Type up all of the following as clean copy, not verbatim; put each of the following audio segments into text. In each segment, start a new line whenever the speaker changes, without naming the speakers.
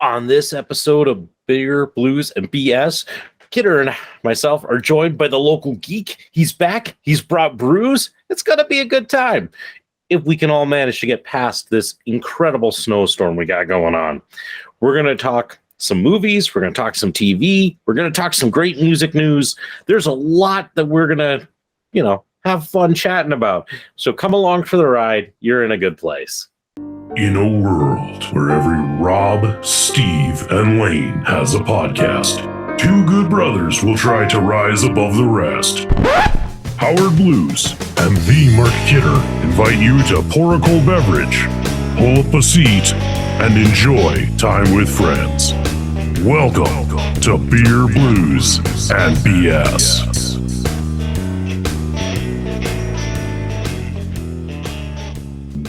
On this episode of Beer, Blues, and BS, Kidder and myself are joined by the local geek. He's back. He's brought brews. It's going to be a good time if we can all manage to get past this incredible snowstorm we got going on. We're going to talk some movies. We're going to talk some TV. We're going to talk some great music news. There's a lot that we're going to, have fun chatting about. So come along for the ride. You're in a good place.
In a world where every Rob, Steve, and Lane has a podcast, two good brothers will try to rise above the rest. Howard Blues and the Mark Kidder invite you to pour a cold beverage, pull up a seat, and enjoy time with friends. Welcome to Beer, Blues, and BS.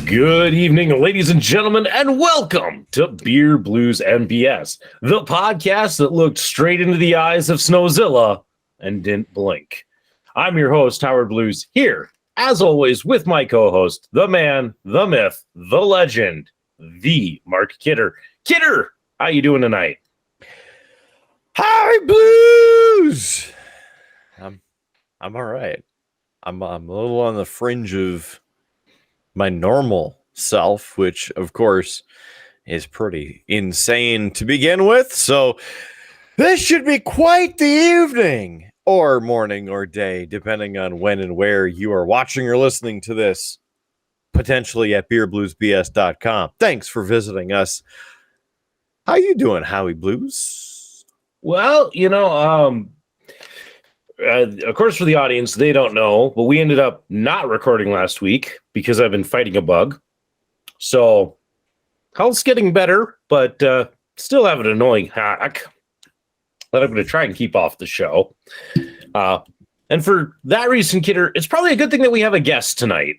Good evening, ladies and gentlemen, and welcome to Beer, Blues, and BS, the podcast that looked straight into the eyes of Snowzilla and didn't blink. I'm your host, Howard Blues, here, as always, with my co-host, the man, the myth, the legend, the Mark Kidder. Kidder, how you doing tonight?
Hi, Blues! I'm all right. I'm a little on the fringe of my normal self, which of course is pretty insane to begin with. So this should be quite the evening or morning or day, depending on when and where you are watching or listening to this, potentially at beerbluesbs.com. Thanks for visiting us. How you doing, Howie Blues?
Well, of course, for the audience, they don't know, but we ended up not recording last week because I've been fighting a bug. So, health's getting better, but still have an annoying hack that I'm going to try and keep off the show. And for that reason, Kidder, it's probably a good thing that we have a guest tonight.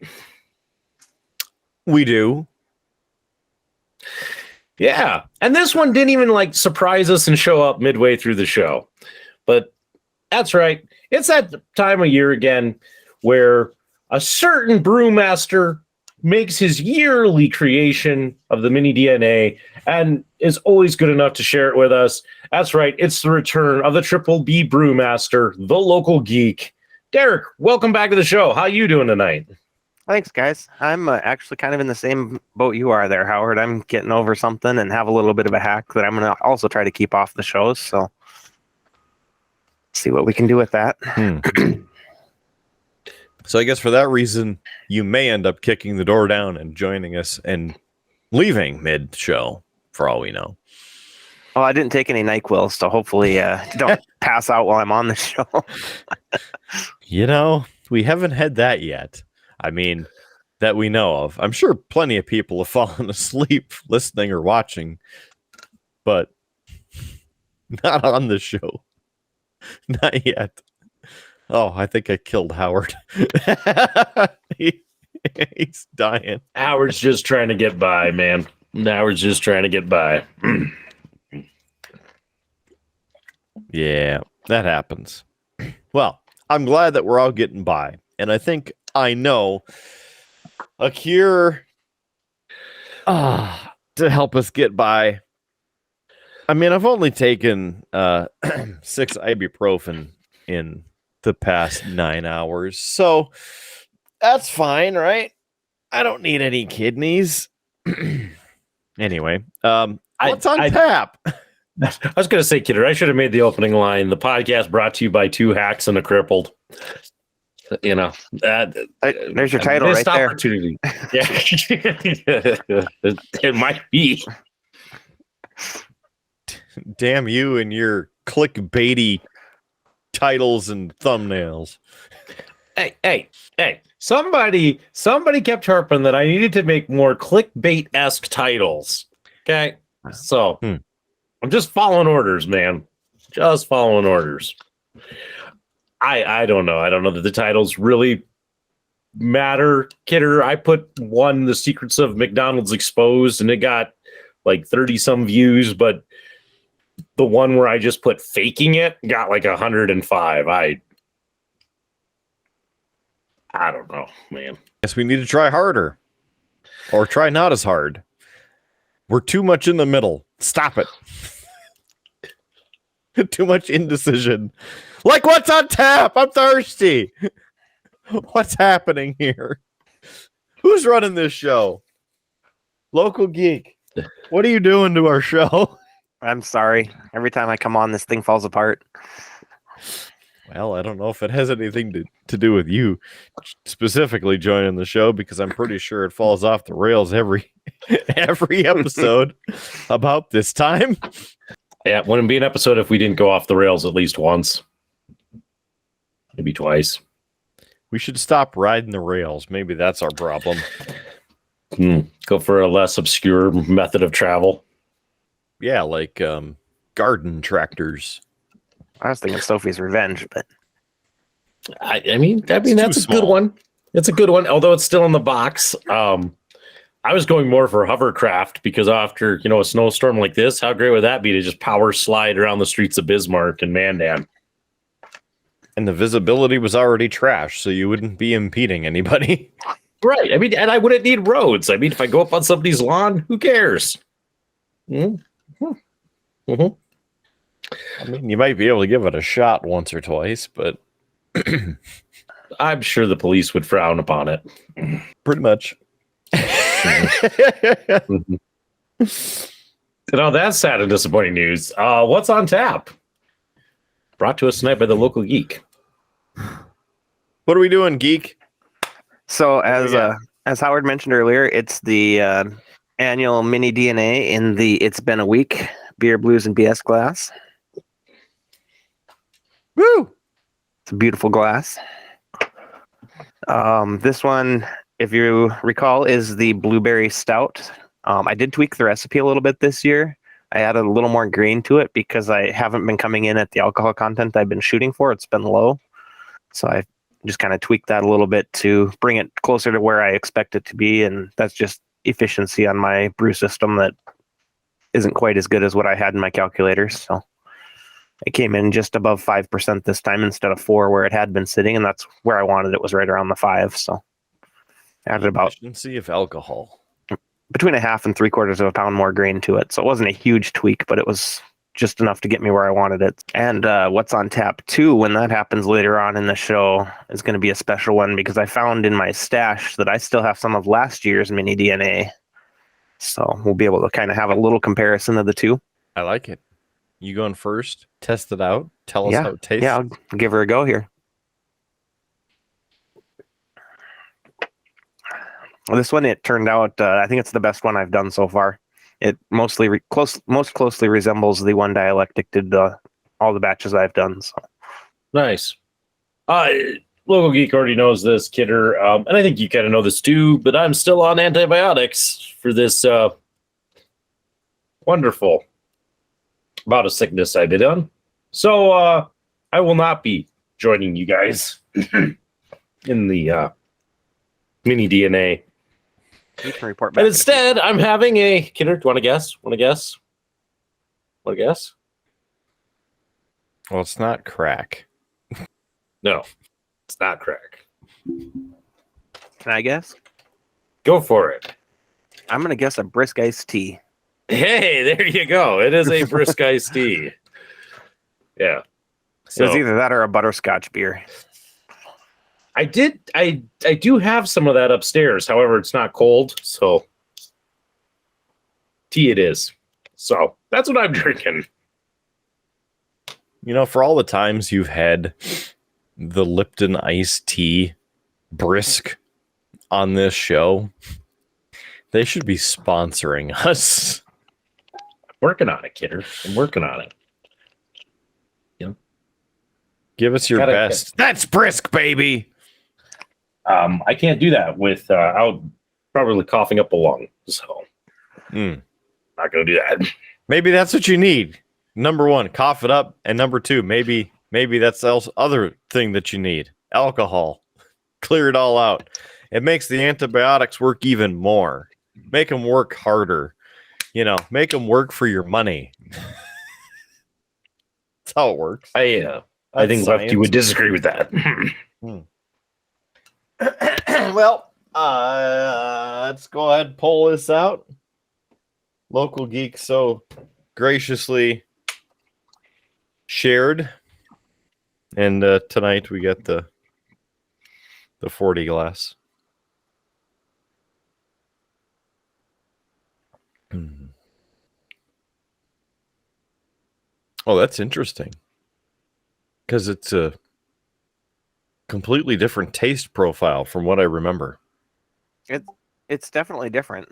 We do.
Yeah. And this one didn't even surprise us and show up midway through the show. But that's right. It's that time of year again where a certain brewmaster makes his yearly creation of the mini DNA and is always good enough to share it with us. That's right. It's the return of the Triple B Brewmaster, the local geek. Derek, welcome back to the show. How you doing tonight?
Thanks, guys. I'm actually kind of in the same boat you are there, Howard. I'm getting over something and have a little bit of a hack that I'm going to also try to keep off the shows. So see what we can do with that.
So I guess for that reason, you may end up kicking the door down and joining us and leaving mid-show, for all we know.
Well, I didn't take any NyQuil, so hopefully don't pass out while I'm on the show.
We haven't had that yet. I mean, that we know of. I'm sure plenty of people have fallen asleep listening or watching, but not on the show. Not yet. Oh, I think I killed Howard. He's dying.
Howard's just trying to get by, man. Howard's just trying to get by.
Yeah, that happens. Well, I'm glad that we're all getting by. And I think I know a cure to help us get by. I mean, I've only taken 6 ibuprofen in the past 9 hours, so that's fine, right? I don't need any kidneys. Anyway, what's on tap?
I was going to say, Kidder, I should have made the opening line. The podcast brought to you by 2 hacks and a crippled. There's
your title right there.
Opportunity. Yeah, it might be.
Damn you and your clickbaity titles and thumbnails.
Hey. Somebody kept harping that I needed to make more clickbait-esque titles. Okay? So, I'm just following orders, man. Just following orders. I don't know. I don't know that the titles really matter, Kidder. I put one, The Secrets of McDonald's Exposed, and it got 30-some views, but the one where I just put faking it got 105. I don't know, man.
Guess we need to try harder. Or try not as hard. We're too much in the middle. Stop it. Too much indecision. Like, what's on tap? I'm thirsty. What's happening here? Who's running this show? Local Geek. What are you doing to our show?
I'm sorry. Every time I come on, this thing falls apart.
Well, I don't know if it has anything to do with you specifically joining the show, because I'm pretty sure it falls off the rails every episode about this time.
Yeah, it wouldn't be an episode if we didn't go off the rails at least once. Maybe twice.
We should stop riding the rails. Maybe that's our problem.
Go for a less obscure method of travel.
Yeah, like garden tractors.
I was thinking Sophie's Revenge, but
I mean that's
too
a
small.
good one. It's a good one, although it's still in the box. I was going more for hovercraft because after a snowstorm like this, how great would that be to just power slide around the streets of Bismarck and Mandan?
And the visibility was already trash, so you wouldn't be impeding anybody.
Right. I mean, and I wouldn't need roads. I mean, if I go up on somebody's lawn, who cares? Mm-hmm. Mm-hmm.
I mean, you might be able to give it a shot once or twice, but
I'm sure the police would frown upon it.
pretty much.
That's sad and disappointing news. What's on tap? Brought to us tonight by the local geek.
What are we doing, Geek?
so as Howard mentioned earlier, it's the annual mini DNA in the It's Been a Week Beer, Blues, and BS glass.
Woo!
It's a beautiful glass. This one, if you recall, is the Blueberry Stout. I did tweak the recipe a little bit this year. I added a little more grain to it because I haven't been coming in at the alcohol content I've been shooting for. It's been low. So I just kind of tweaked that a little bit to bring it closer to where I expect it to be. And that's just efficiency on my brew system that isn't quite as good as what I had in my calculators. So it came in just above 5% this time instead of 4 where it had been sitting. And that's where I wanted it, was right around the 5. So added about
Efficiency of alcohol.
between a half and 3/4 of a pound more grain to it. So it wasn't a huge tweak, but it was just enough to get me where I wanted it. And what's on tap too, when that happens later on in the show, is going to be a special one because I found in my stash that I still have some of last year's mini DNA. So we'll be able to kind of have a little comparison of the two.
I like it. You going first? Test it out. Tell us
Yeah.
how it tastes.
Yeah, I'll give her a go here. Well, this one, it turned out, I think it's the best one I've done so far. It most closely resembles the one Dialectic did all the batches I've done. So.
Nice. Local Geek already knows this, Kidder, and I think you kind of know this too, but I'm still on antibiotics for this wonderful bout of sickness I've been on. So I will not be joining you guys in the mini DNA.
You can report back.
But instead, I'm having a... Kidder, do you want to guess? Want to guess?
Well, it's not crack.
No, it's not crack.
Can I guess?
Go for it.
I'm going to guess a brisk iced tea.
Hey, there you go. It is a brisk iced tea. Yeah.
So it's either that or a butterscotch beer.
I do have some of that upstairs. However, it's not cold, so tea it is. So that's what I'm drinking.
You know, for all the times you've had the Lipton iced tea brisk on this show, they should be sponsoring us.
Working on it, Kidder. I'm working on it.
Give us your best. That's brisk, baby.
I can't do that without probably coughing up a lung. So not gonna do that.
Maybe that's what you need. Number one, cough it up, and number two, maybe that's the other thing that you need. Alcohol. Clear it all out. It makes the antibiotics work even more. Make them work harder. Make them work for your money. That's how it works.
I think Lefty would disagree with that.
Well, let's go ahead and pull this out. Local Geek so graciously shared. And tonight we get the 40 glass. Oh, that's interesting. Because it's a completely different taste profile from what I remember.
It's definitely different.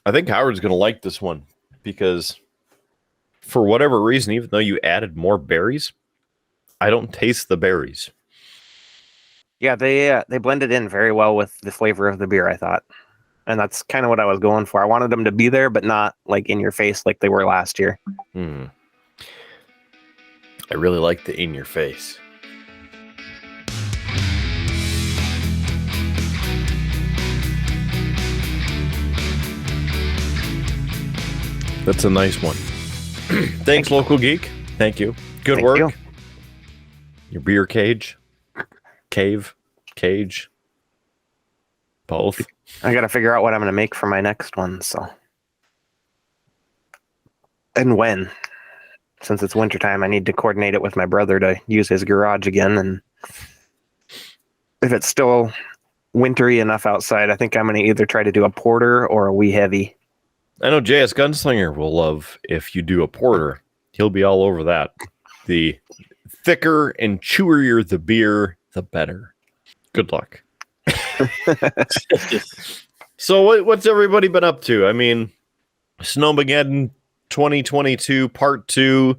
I think Howard's going to like this one because for whatever reason, even though you added more berries, I don't taste the berries.
Yeah, they blended in very well with the flavor of the beer, I thought. And that's kind of what I was going for. I wanted them to be there, but not like in your face like they were last year.
I really like the in your face. That's a nice one. Thanks, Local Geek. Thank you. Good
Thank
work.
you.
Your beer cage. Cage. Both.
I got to figure out what I'm going to make for my next one. So, and when, since it's wintertime, I need to coordinate it with my brother to use his garage again. And if it's still wintry enough outside, I think I'm going to either try to do a porter or a wee heavy.
I know JS Gunslinger will love if you do a porter. He'll be all over that. The thicker and chewier the beer, the better. Good luck. So what's everybody been up to? I mean, Snowmageddon 2022 Part 2-2,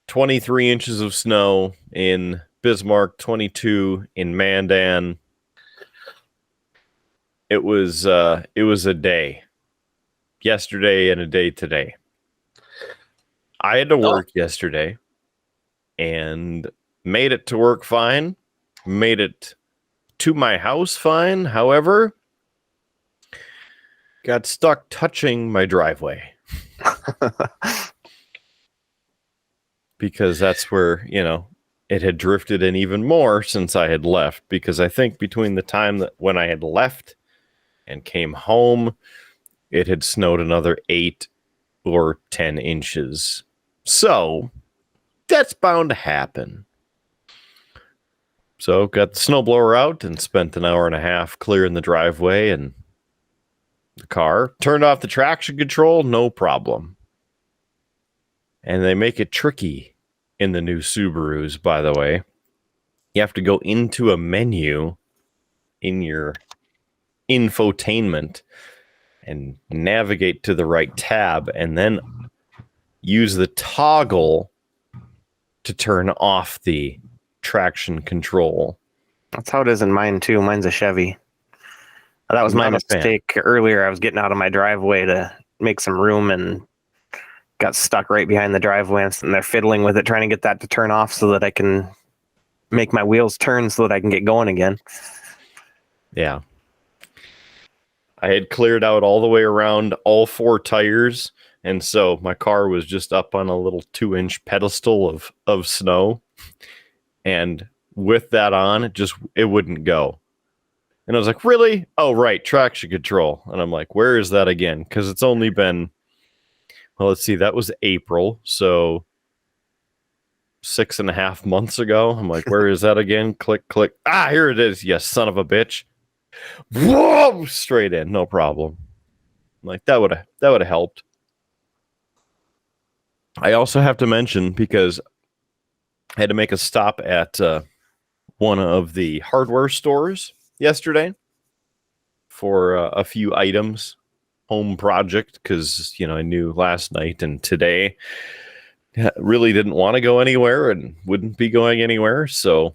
23 inches of snow in Bismarck, 22 in Mandan. It was a day yesterday and a day today. I had to work yesterday and made it to work fine, made it to my house fine. However, got stuck touching my driveway because that's where, it had drifted in even more since I had left, because I think between the time that when I had left and came home, it had snowed another 8 or 10 inches. So that's bound to happen. So got the snowblower out and spent an hour and a half clearing the driveway and the car. Turned off the traction control, no problem. And they make it tricky in the new Subarus, by the way. You have to go into a menu in your infotainment and navigate to the right tab and then use the toggle to turn off the traction control.
That's how it is in mine too. Mine's a Chevy. That was my mistake earlier. I was getting out of my driveway to make some room and got stuck right behind the driveway, and they're fiddling with it, trying to get that to turn off so that I can make my wheels turn so that I can get going again.
Yeah. I had cleared out all the way around all 4 tires, and so my car was just up on a little 2-inch pedestal of snow. And with that on, it wouldn't go. And I was like, really? Oh, right, traction control. And I'm like, where is that again? Because it's only been, well, let's see, that was April, so 6.5 months ago. I'm like, where is that again? Click, click. Ah, here it is. Yes, son of a bitch. Whoa, straight in, no problem. I'm like, that would have helped. I also have to mention, because I had to make a stop at one of the hardware stores yesterday for a few items, home project, because I knew last night and today really didn't want to go anywhere and wouldn't be going anywhere, so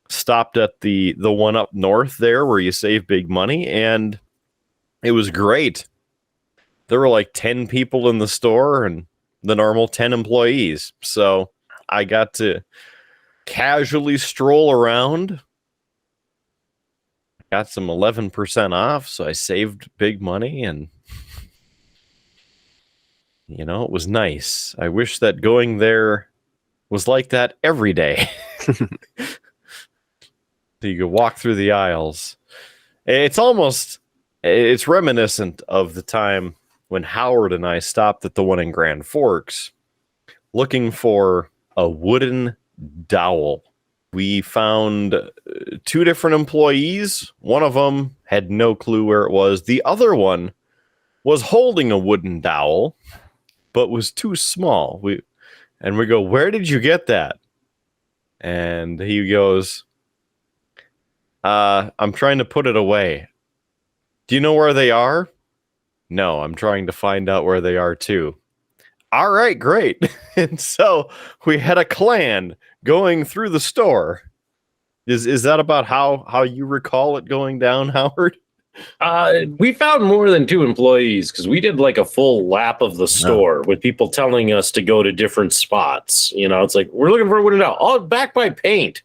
stopped at the one up north there where you save big money, and it was great. There were like 10 people in the store and the normal 10 employees, so I got to casually stroll around. Got some 11% off, so I saved big money, and it was nice. I wish that going there was like that every day. So you can walk through the aisles. It's reminiscent of the time when Howard and I stopped at the one in Grand Forks looking for a wooden dowel. We found 2 different employees. One of them had no clue where it was. The other one was holding a wooden dowel, but was too small. We go, "Where did you get that?" And he goes, "I'm trying to put it away." "Do you know where they are?" "No, I'm trying to find out where they are too." All right, great. And so we had a clan going through the store. Is that about how you recall it going down, Howard?
We found more than 2 employees because we did like a full lap of the store with people telling us to go to different spots. You know, it's like, we're looking for a wooden dowel. Oh, back by paint.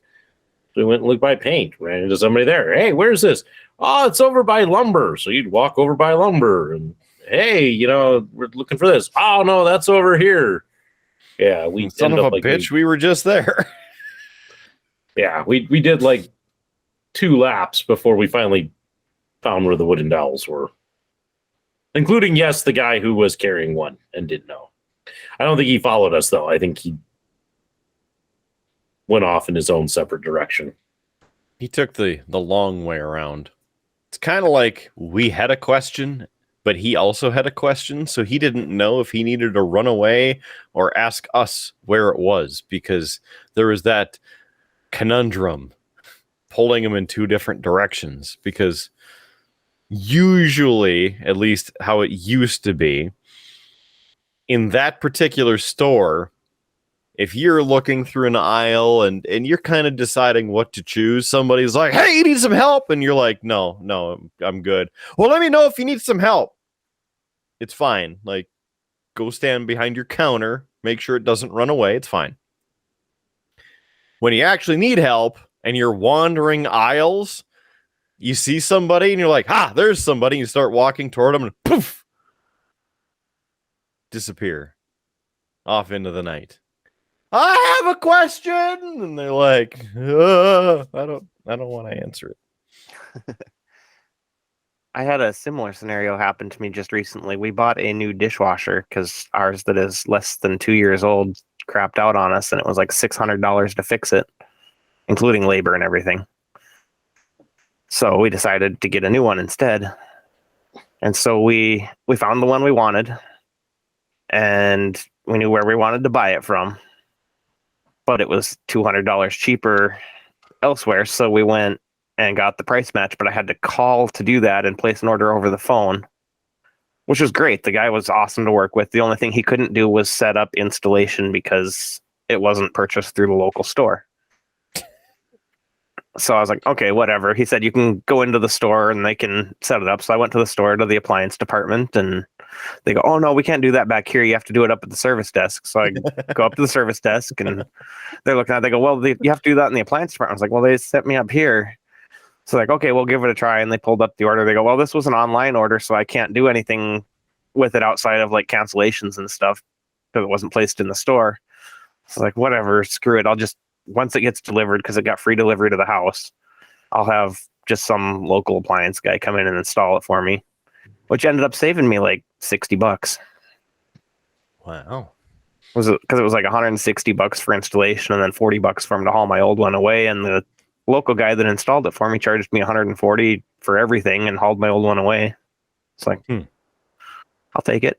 So we went and looked by paint, ran into somebody there. "Hey, where's this?" "Oh, it's over by lumber." So you'd walk over by lumber and, "Hey, you know, we're looking for this." "Oh, no, that's over here." Yeah, we
Son of a bitch, we were just there.
Yeah, we did like 2 laps before we finally found where the wooden dowels were. Including, yes, the guy who was carrying one and didn't know. I don't think he followed us, though. I think he went off in his own separate direction.
He took the long way around. It's kind of like we had a question, but he also had a question, so he didn't know if he needed to run away or ask us where it was, because there was that conundrum pulling him in 2 different directions. Because usually, at least how it used to be, in that particular store, if you're looking through an aisle and you're kind of deciding what to choose, somebody's like, "Hey, you need some help?" And you're like, no, I'm good. "Well, let me know if you need some help." It's fine. Like, go stand behind your counter, make sure it doesn't run away. It's fine. When you actually need help and you're wandering aisles, you see somebody and you're like, there's somebody. You start walking toward them and poof, disappear off into the night. "I have a question," and they're like, I don't want to answer it.
I had a similar scenario happen to me just recently. We bought a new dishwasher because ours that is less than 2 years old crapped out on us, and it was like $600 to fix it, including labor and everything. So we decided to get a new one instead. And so we found the one we wanted, and we knew where we wanted to buy it from, but it was $200 cheaper elsewhere. So we went and got the price match, but I had to call to do that and place an order over the phone, which was great. The guy was awesome to work with. The only thing he couldn't do was set up installation because it wasn't purchased through the local store. So I was like, okay, whatever. He said, you can go into the store and they can set it up. So I went to the store, to the appliance department, and they go, "Oh, no, we can't do that back here. You have to do it up at the service desk." So I go up to the service desk and they're looking at it. They go, "Well, you have to do that in the appliance department." I was like, "Well, they set me up here." So like, okay, we'll give it a try. And they pulled up the order. They go, "Well, this was an online order, so I can't do anything with it outside of like cancellations and stuff because it wasn't placed in the store." So like, whatever, screw it. I'll just, once it gets delivered, because it got free delivery to the house, I'll have just some local appliance guy come in and install it for me, which ended up saving me like $60.
Wow.
Was it because it was like $160 for installation and then $40 for him to haul my old one away, and the local guy that installed it for me charged me $140 for everything and hauled my old one away. It's like, I'll take it.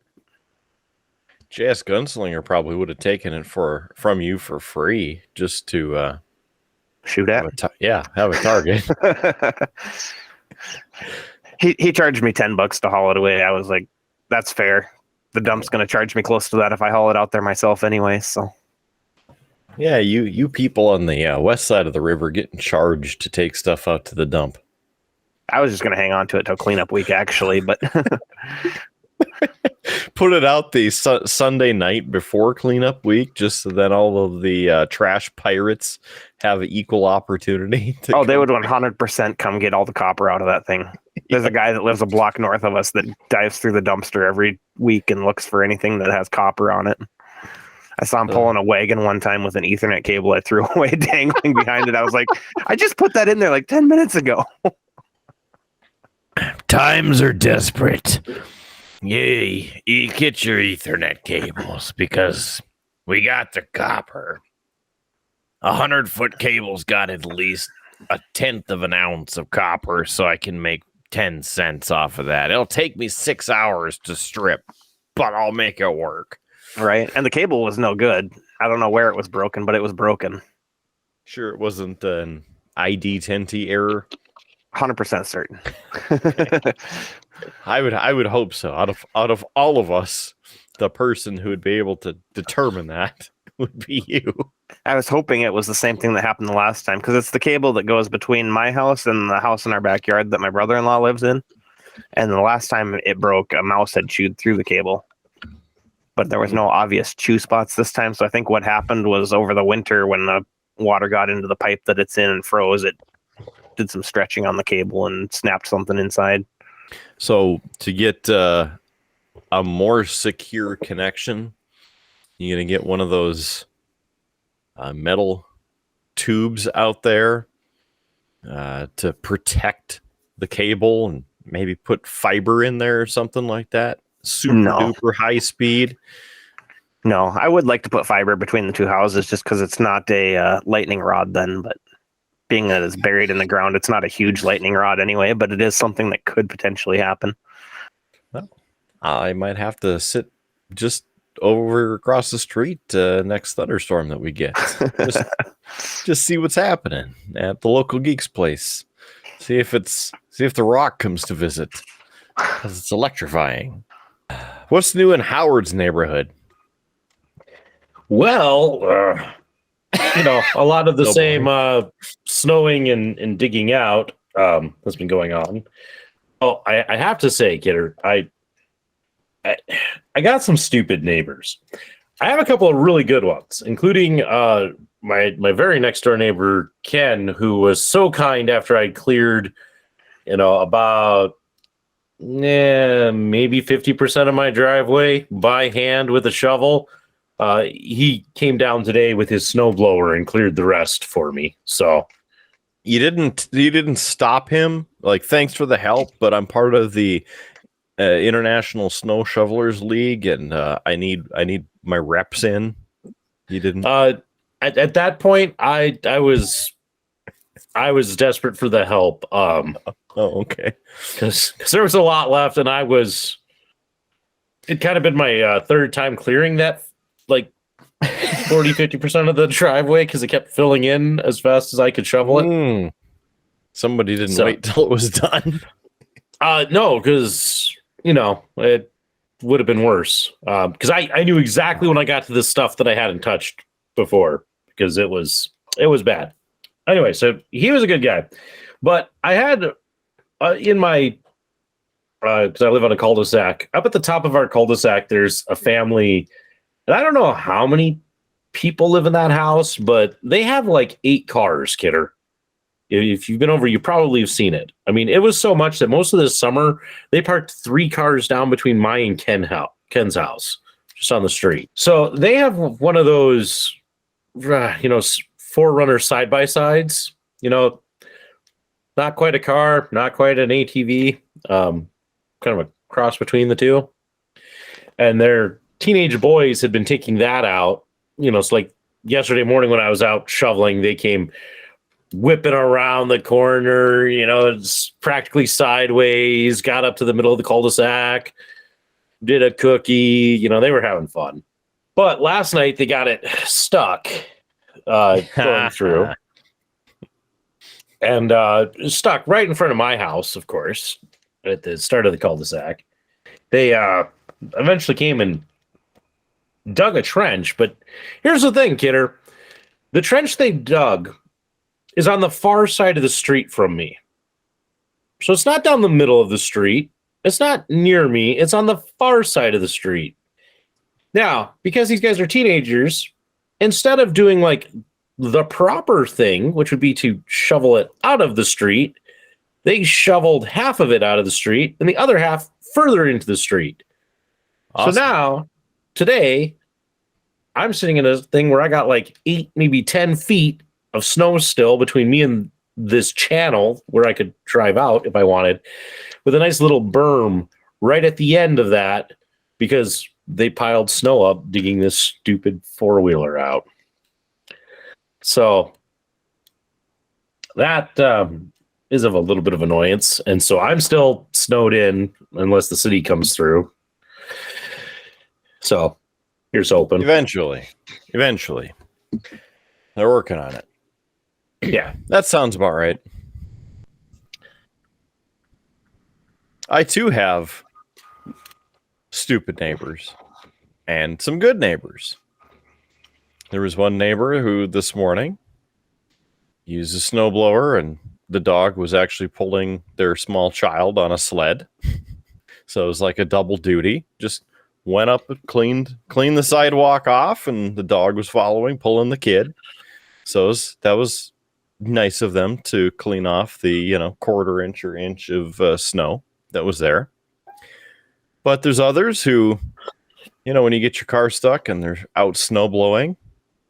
JS Gunslinger probably would have taken it from you for free just to
shoot at.
Have a target.
He charged me $10 to haul it away. I was like, that's fair. The dump's going to charge me close to that if I haul it out there myself anyway. So
yeah, you people on the west side of the river getting charged to take stuff out to the dump.
I was just going to hang on to it till cleanup week, actually, but
put it out the Sunday night before cleanup week, just so that all of the trash pirates have equal opportunity.
They would 100% come get all the copper out of that thing. There's a guy that lives a block north of us that dives through the dumpster every week and looks for anything that has copper on it. I saw him pulling a wagon one time with an Ethernet cable I threw away dangling behind it. I was like, I just put that in there like 10 minutes ago.
Times are desperate. Yay, you get your Ethernet cables because we got the copper. 100-foot cable's got at least 1/10 of an ounce of copper, so I can make 10 cents off of that. It'll take me 6 hours to strip, but I'll make it work.
Right. And the cable was no good. I don't know where it was broken, but it was broken.
Sure, it wasn't an ID10T error.
100% certain.
I would hope so. Out of all of us, the person who would be able to determine that would be you.
I was hoping it was the same thing that happened the last time, because it's the cable that goes between my house and the house in our backyard that my brother-in-law lives in. And the last time it broke, a mouse had chewed through the cable. But there was no obvious chew spots this time. So I think what happened was over the winter when the water got into the pipe that it's in and froze, it did some stretching on the cable and snapped something inside.
So to get a more secure connection, you're going to get one of those metal tubes out there to protect the cable and maybe put fiber in there or something like that. Super duper high speed.
No, I would like to put fiber between the two houses just because it's not a lightning rod then, but being that it's buried in the ground, it's not a huge lightning rod anyway, but it is something that could potentially happen.
Well, I might have to sit just over across the street next thunderstorm that we get. Just see what's happening at the local geek's place. See if the Rock comes to visit, because it's electrifying. What's new in Howard's neighborhood?
Well, a lot of the same snowing and digging out that's been going on. Oh, I have to say, Kidder, I got some stupid neighbors. I have a couple of really good ones, including my very next door neighbor, Ken, who was so kind after I cleared, about maybe 50% of my driveway by hand with a shovel. He came down today with his snowblower and cleared the rest for me. So
you didn't stop him. Like, thanks for the help, but I'm part of the International Snow Shovelers League, and I need my reps in. You didn't.
At that point, I was desperate for the help.
Oh, okay.
Because there was a lot left, and it'd kind of been my third time clearing that, like 40-50% of the driveway, because it kept filling in as fast as I could shovel it.
Somebody didn't wait till it was done.
No, because it would have been worse. Because I knew exactly when I got to this stuff that I hadn't touched before, because it was bad. Anyway, so he was a good guy, but I had in my because I live on a cul-de-sac. Up at the top of our cul-de-sac, there's a family, and I don't know how many people live in that house, but they have like 8 cars, Kidder. If you've been over, you probably have seen it. I mean, it was so much that most of this summer, they parked 3 cars down between my and Ken's house, just on the street. So they have one of those, 4Runner side-by-sides, not quite a car, not quite an ATV, kind of a cross between the two. And their teenage boys had been taking that out. It's like yesterday morning when I was out shoveling, they came whipping around the corner, it's practically sideways, got up to the middle of the cul-de-sac, did a cookie, they were having fun. But last night they got it stuck going through. And stuck right in front of my house, of course, at the start of the cul-de-sac. They eventually came and dug a trench. But here's the thing, Kidder. The trench they dug is on the far side of the street from me. So it's not down the middle of the street. It's not near me. It's on the far side of the street. Now, because these guys are teenagers, instead of doing like the proper thing, which would be to shovel it out of the street, they shoveled half of it out of the street and the other half further into the street. Awesome. So now, today, I'm sitting in a thing where I got like 8, maybe 10 feet of snow still between me and this channel where I could drive out if I wanted, with a nice little berm right at the end of that because they piled snow up digging this stupid 4-wheeler out. So that is of a little bit of annoyance. And so I'm still snowed in unless the city comes through. So here's hoping.
Eventually. They're working on it.
Yeah.
That sounds about right. I too have stupid neighbors and some good neighbors. There was one neighbor who this morning used a snowblower and the dog was actually pulling their small child on a sled. So it was like a double duty. Just went up and cleaned the sidewalk off and the dog was following, pulling the kid. So that was nice of them to clean off the, quarter inch or inch of snow that was there. But there's others who, when you get your car stuck and they're out snow blowing,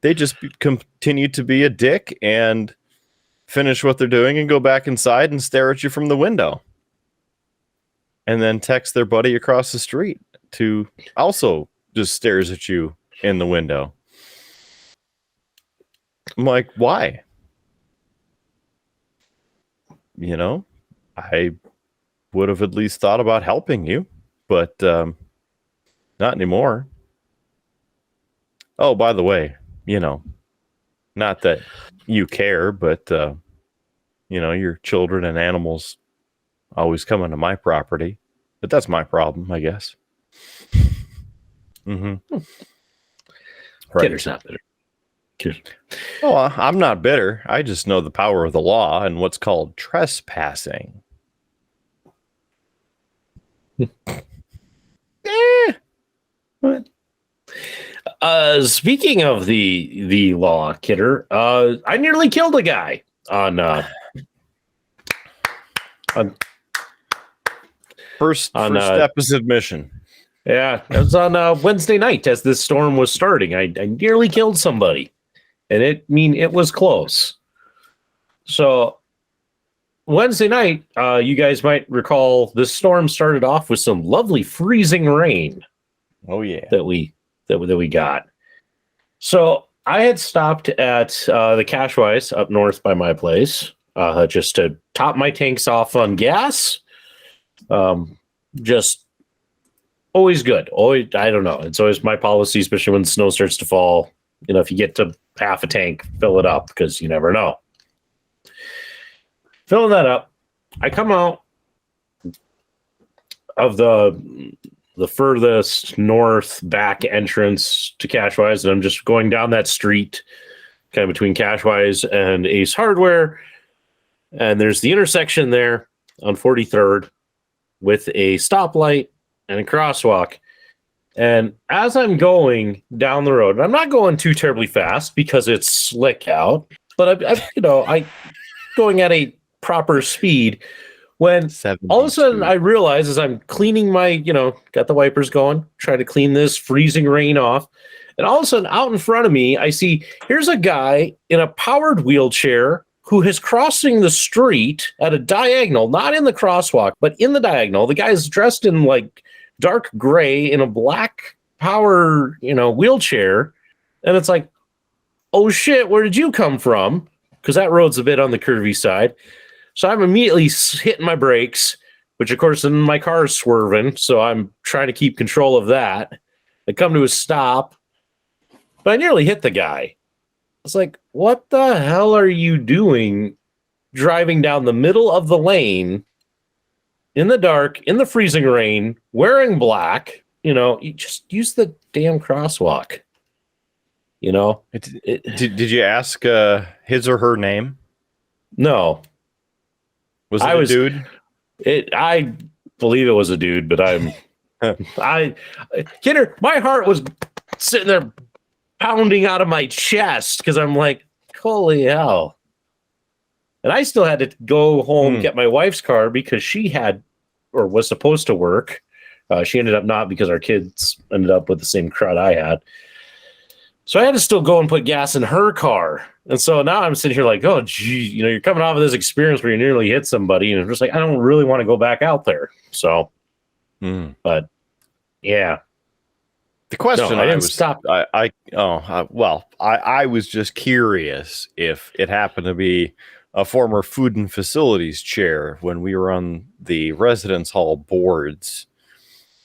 they just continue to be a dick and finish what they're doing and go back inside and stare at you from the window. And then text their buddy across the street to also just stares at you in the window. I'm like, why? I would have at least thought about helping you, but not anymore. Oh, by the way, not that you care, but, your children and animals always come into my property. But that's my problem, I guess. Mm-hmm. Right.
Kidder's not bitter.
Oh, I'm not bitter. I just know the power of the law and what's called trespassing.
What? Speaking of the law, Kidder, I nearly killed a guy on
first step is admission.
Yeah, it was on Wednesday night as this storm was starting. I nearly killed somebody, and it was close. So Wednesday night, you guys might recall this storm started off with some lovely freezing rain.
Oh yeah,
that we got. So I had stopped at the Cashwise up north by my place just to top my tanks off on gas. Just always good. Always, I don't know. It's always my policy, especially when the snow starts to fall. If you get to half a tank, fill it up because you never know. Filling that up, I come out of the furthest north back entrance to Cashwise, and I'm just going down that street, kind of between Cashwise and Ace Hardware. And there's the intersection there on 43rd with a stoplight and a crosswalk. And as I'm going down the road, and I'm not going too terribly fast because it's slick out, but I'm going at a proper speed. When 72. All of a sudden I realize as I'm cleaning my, got the wipers going, try to clean this freezing rain off. And all of a sudden out in front of me, I see here's a guy in a powered wheelchair who is crossing the street at a diagonal, not in the crosswalk, but in the diagonal. The guy's dressed in like dark gray in a black power, wheelchair. And it's like, oh shit, where did you come from? Because that road's a bit on the curvy side. So I'm immediately hitting my brakes, which of course then my car is swerving. So I'm trying to keep control of that. I come to a stop, but I nearly hit the guy. It's like, what the hell are you doing driving down the middle of the lane in the dark, in the freezing rain, wearing black? You just use the damn crosswalk.
Did you ask his or her name?
No.
Was it a dude?
I believe it was a dude, but Kidder, my heart was sitting there pounding out of my chest because I'm like, holy hell. And I still had to go home, get my wife's car because she had or was supposed to work. She ended up not because our kids ended up with the same crud I had. So I had to still go and put gas in her car. And so now I'm sitting here like, oh, gee, you're coming off of this experience where you nearly hit somebody. And I'm just like, I don't really want to go back out there. So, but yeah.
The question
No, I didn't stop.
I was just curious if it happened to be a former food and facilities chair when we were on the residence hall boards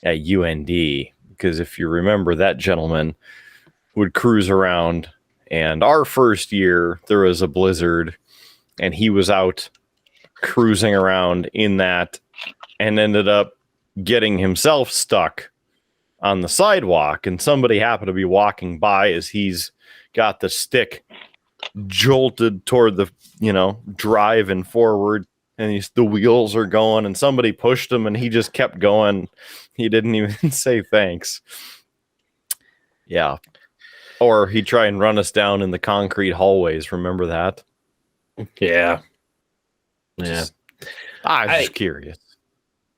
at UND. Because if you remember, that gentleman would cruise around, and our first year there was a blizzard and he was out cruising around in that and ended up getting himself stuck on the sidewalk, and somebody happened to be walking by as he's got the stick jolted toward the driving forward, and the wheels are going, and somebody pushed him and he just kept going. He didn't even say thanks. Yeah. Or he'd try and run us down in the concrete hallways. Remember that?
Yeah.
I was just curious.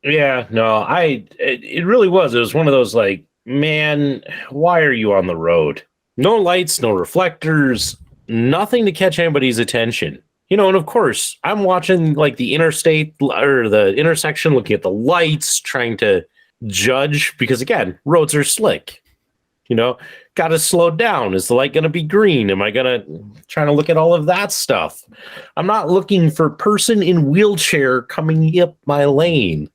Yeah, no, it really was. It was one of those like, man, why are you on the road? No lights, no reflectors, nothing to catch anybody's attention. And of course, I'm watching like the interstate or the intersection, looking at the lights, trying to judge because, again, roads are slick. Got to slow down. Is the light going to be green? Am I trying to look at all of that stuff? I'm not looking for person in wheelchair coming up my lane.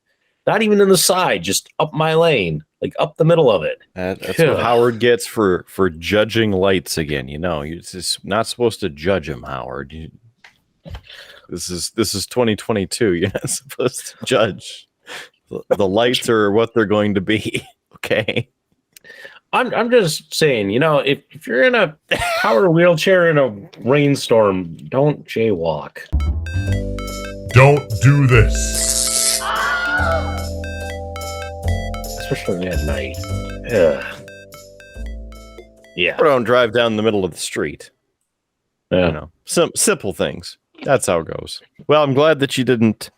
Not even in the side, just up my lane, like up the middle of it.
That's what Howard gets for judging lights again. You're just not supposed to judge him, Howard. This is 2022. You're not supposed to judge. The lights are what they're going to be. Okay.
I'm just saying, if you're in a power wheelchair in a rainstorm, don't jaywalk.
Don't do this.
Especially at night. Ugh. Yeah.
Or don't drive down the middle of the street.
Yeah.
Some simple things. That's how it goes. Well, I'm glad that you didn't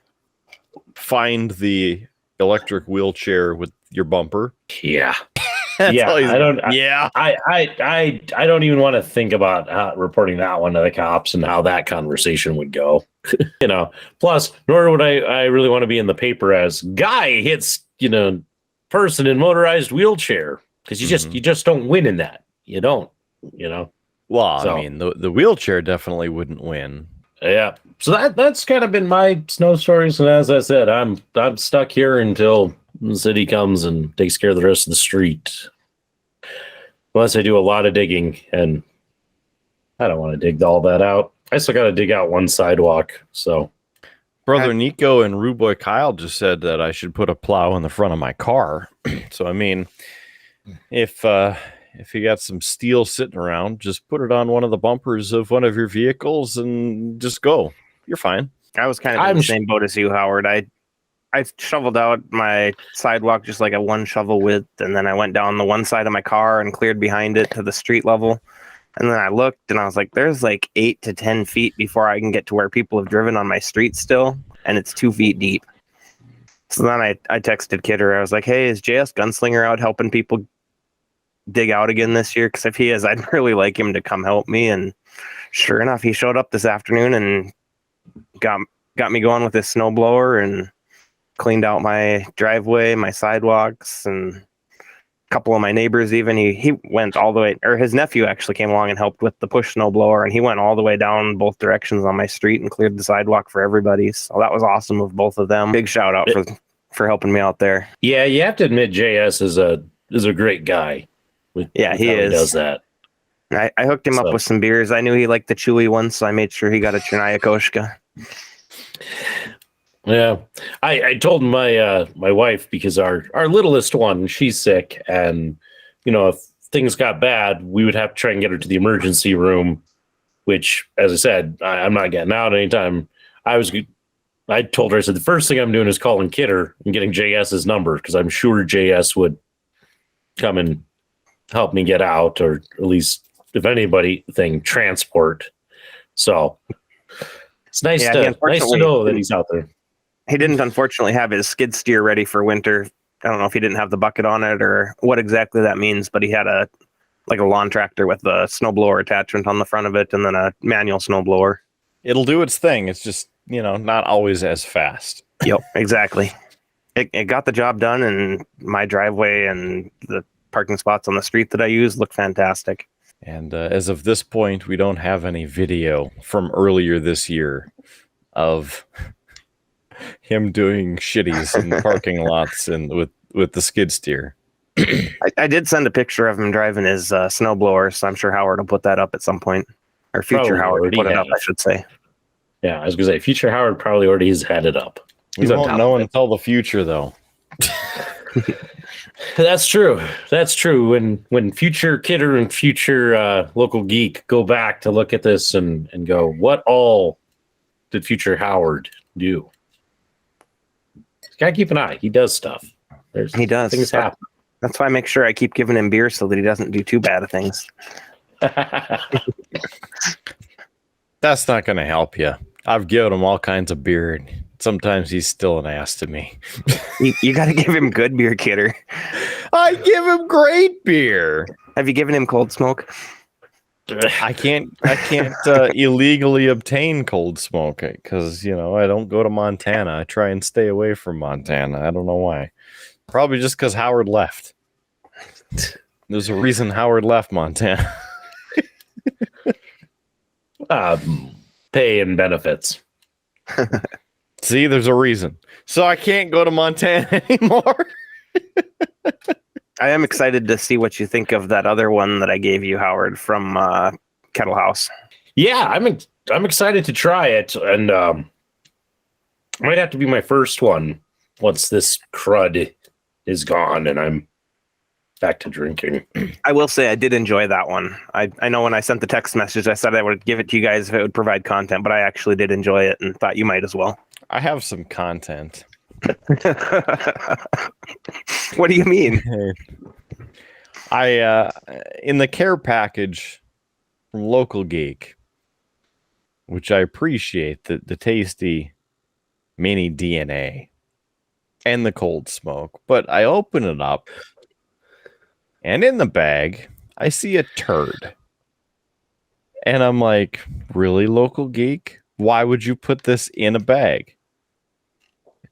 find the electric wheelchair with your bumper.
Yeah.
Yeah,
I don't even want to think about reporting that one to the cops and how that conversation would go. Plus, nor would I really want to be in the paper as guy hits, person in motorized wheelchair, because you just don't win in that. You don't,
Well, so, I mean, the wheelchair definitely wouldn't win.
Yeah. So that's kind of been my snow stories. And as I said, I'm stuck here until the city comes and takes care of the rest of the street. Unless I do a lot of digging, and I don't want to dig all that out. I still got to dig out one sidewalk. So,
Brother Nico and Rude Boy Kyle just said that I should put a plow in the front of my car. So, I mean, if you got some steel sitting around, just put it on one of the bumpers of one of your vehicles and just go. You're fine.
I was kind of in the same boat as you, Howard. I shoveled out my sidewalk just like a one shovel width, and then I went down the one side of my car and cleared behind it to the street level. And then I looked and I was like, there's like 8 to 10 feet before I can get to where people have driven on my street still, and it's 2 feet deep. So then I texted Kidder. I was like, hey, is JS Gunslinger out helping people dig out again this year? Because if he is, I'd really like him to come help me. And sure enough, he showed up this afternoon and got me going with his snowblower and cleaned out my driveway, my sidewalks, and a couple of my neighbors even. He went all the way, or his nephew actually came along and helped with the push snowblower, and he went all the way down both directions on my street and cleared the sidewalk for everybody. So that was awesome of both of them. Big shout out for helping me out there.
Yeah, you have to admit JS is a great guy.
Yeah, he is.
He does that.
I hooked him up with some beers. I knew he liked the chewy ones, so I made sure he got a Chernaya Koshka.
Yeah, I told my wife, because our littlest one, she's sick, and if things got bad, we would have to try and get her to the emergency room. Which, as I said, I'm not getting out anytime. I told her, I said, the first thing I'm doing is calling Kidder and getting JS's number, because I'm sure JS would come and help me get out, or at least if anybody transport. So it's nice to know that he's out there.
He didn't, unfortunately, have his skid steer ready for winter. I don't know if he didn't have the bucket on it or what exactly that means, but he had a like a lawn tractor with a snowblower attachment on the front of it and then a manual snowblower.
It'll do its thing. It's just, not always as fast.
Yep, exactly. It got the job done, and my driveway and the parking spots on the street that I use look fantastic.
And as of this point, we don't have any video from earlier this year of him doing shitties in parking lots and with the skid steer.
I did send a picture of him driving his snowblower, so I'm sure Howard will put that up at some point. Or future
Probably
Howard will
already
put it up,
has.
I should say.
Yeah, I was gonna say future Howard probably already has had it up.
We
He's on
won't
top
know
of it.
until the future, though.
That's true. That's true. When future Kidder and future local geek go back to look at this and go, what all did future Howard do? Gotta keep an eye. He does stuff.
He does.
Things happen.
That's why I make sure I keep giving him beer so that he doesn't do too bad of things.
That's not going to help you. I've given him all kinds of beer, and sometimes he's still an ass to me.
You got to give him good beer, Kidder.
I give him great beer.
Have you given him cold smoke?
I can't illegally obtain cold smoke because, I don't go to Montana. I try and stay away from Montana. I don't know why. Probably just because Howard left. There's a reason Howard left Montana.
Pay and benefits.
See, there's a reason. So I can't go to Montana anymore.
I am excited to see what you think of that other one that I gave you, Howard, from Kettle House.
Yeah, I'm excited to try it, and might have to be my first one once this crud is gone and I'm back to drinking.
I will say I did enjoy that one. I know when I sent the text message, I said I would give it to you guys if it would provide content, but I actually did enjoy it and thought you might as well.
I have some content.
What do you mean?
I in the care package from Local Geek, which I appreciate, the tasty mini DNA and the cold smoke, but I open it up and in the bag I see a turd. And I'm like, really, Local Geek? Why would you put this in a bag?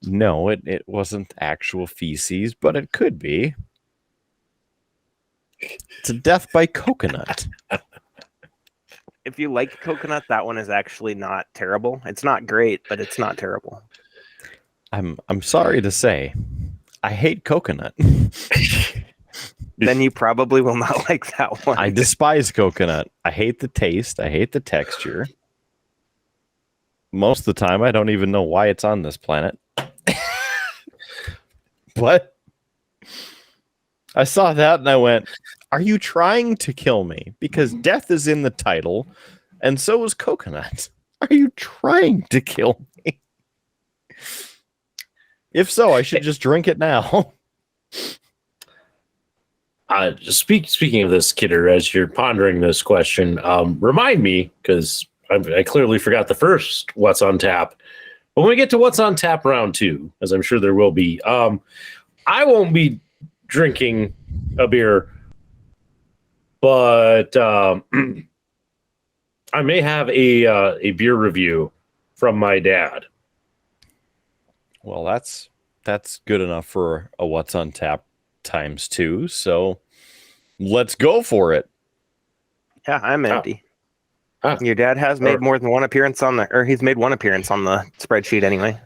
No, it wasn't actual feces, but it could be. It's a death by coconut.
If you like coconut, that one is actually not terrible. It's not great, but it's not terrible.
I'm sorry to say, I hate coconut.
Then you probably will not like that one.
I despise coconut. I hate the taste. I hate the texture. Most of the time, I don't even know why it's on this planet. But I saw that and I went, are you trying to kill me? Because death is in the title, and so is coconut. Are you trying to kill me? If so, I should just drink it now.
Speaking of this, Kidder, as you're pondering this question, remind me, because I clearly forgot the first What's on Tap. But when we get to What's on Tap round 2, as I'm sure there will be, I won't be drinking a beer, but I may have a beer review from my dad.
Well, that's good enough for a What's on Tap ×2. So let's go for it.
Yeah, I'm empty.
Ah.
Your dad has made more than one appearance he's made one appearance on the spreadsheet anyway.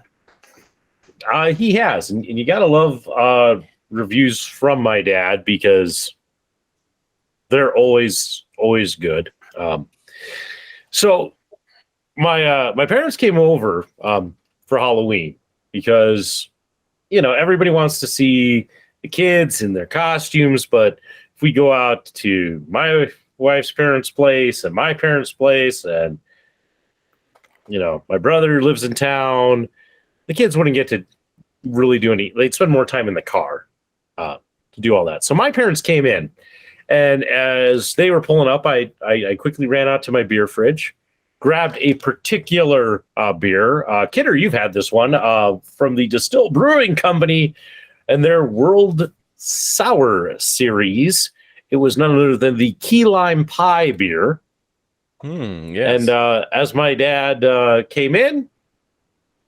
He has, and you gotta love reviews from my dad because they're always good. So my parents came over for Halloween because everybody wants to see the kids in their costumes, but if we go out to my wife's parents' place and my parents' place, and my brother lives in town, the kids wouldn't get to really do they'd spend more time in the car to do all that. So my parents came in, and as they were pulling up, I quickly ran out to my beer fridge, grabbed a particular beer. Kidder, you've had this one from the Distilled Brewing Company and their World Sour series. It was none other than the key lime pie beer.
Yes.
And as my dad came in,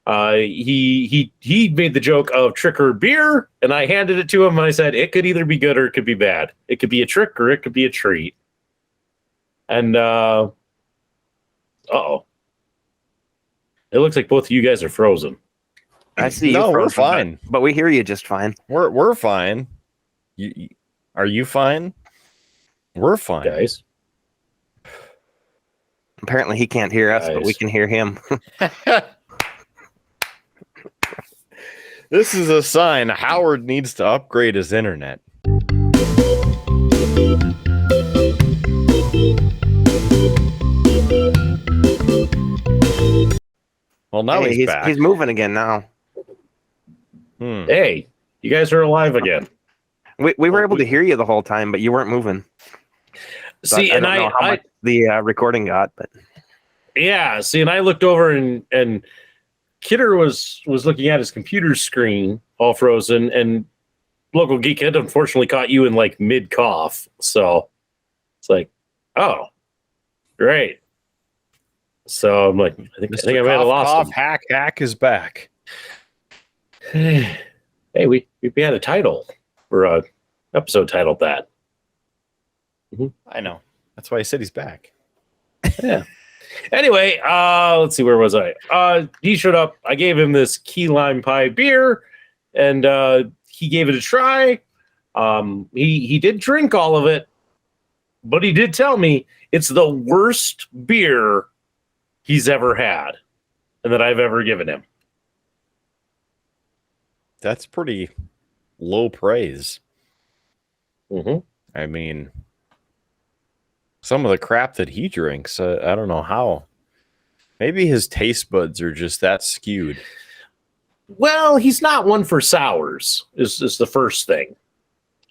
he made the joke of trick or beer, and I handed it to him, and I said, it could either be good or it could be bad. It could be a trick or it could be a treat. And uh-oh. It looks like both of you guys are frozen.
I see you.
No, we're
frozen,
fine.
but we hear you just fine.
We're fine. Are you fine? We're fine.
Guys.
Apparently he can't hear us, but we can hear him.
This is a sign Howard needs to upgrade his internet. Well, now
Hey,
he's back.
He's moving again now.
Hey, you guys are alive again.
We were able to hear you the whole time, but you weren't moving. So
See,
I don't know how much the recording got, but
yeah. See, and I looked over and Kidder was looking at his computer screen, all frozen, and Local Geek had unfortunately caught you in like mid cough. So it's like, oh, great. So I'm like, I think I might have lost him.
Hack is back.
Hey, we had a title for a episode titled that.
I know. That's why I said he's back.
Yeah. Anyway, let's see, where was I? He showed up. I gave him this key lime pie beer, and he gave it a try. He did drink all of it, but he did tell me it's the worst beer he's ever had and that I've ever given him.
That's pretty low praise.
Mm-hmm.
I mean, some of the crap that he drinks, I don't know how. Maybe his taste buds are just that skewed.
Well, he's not one for sours, is the first thing.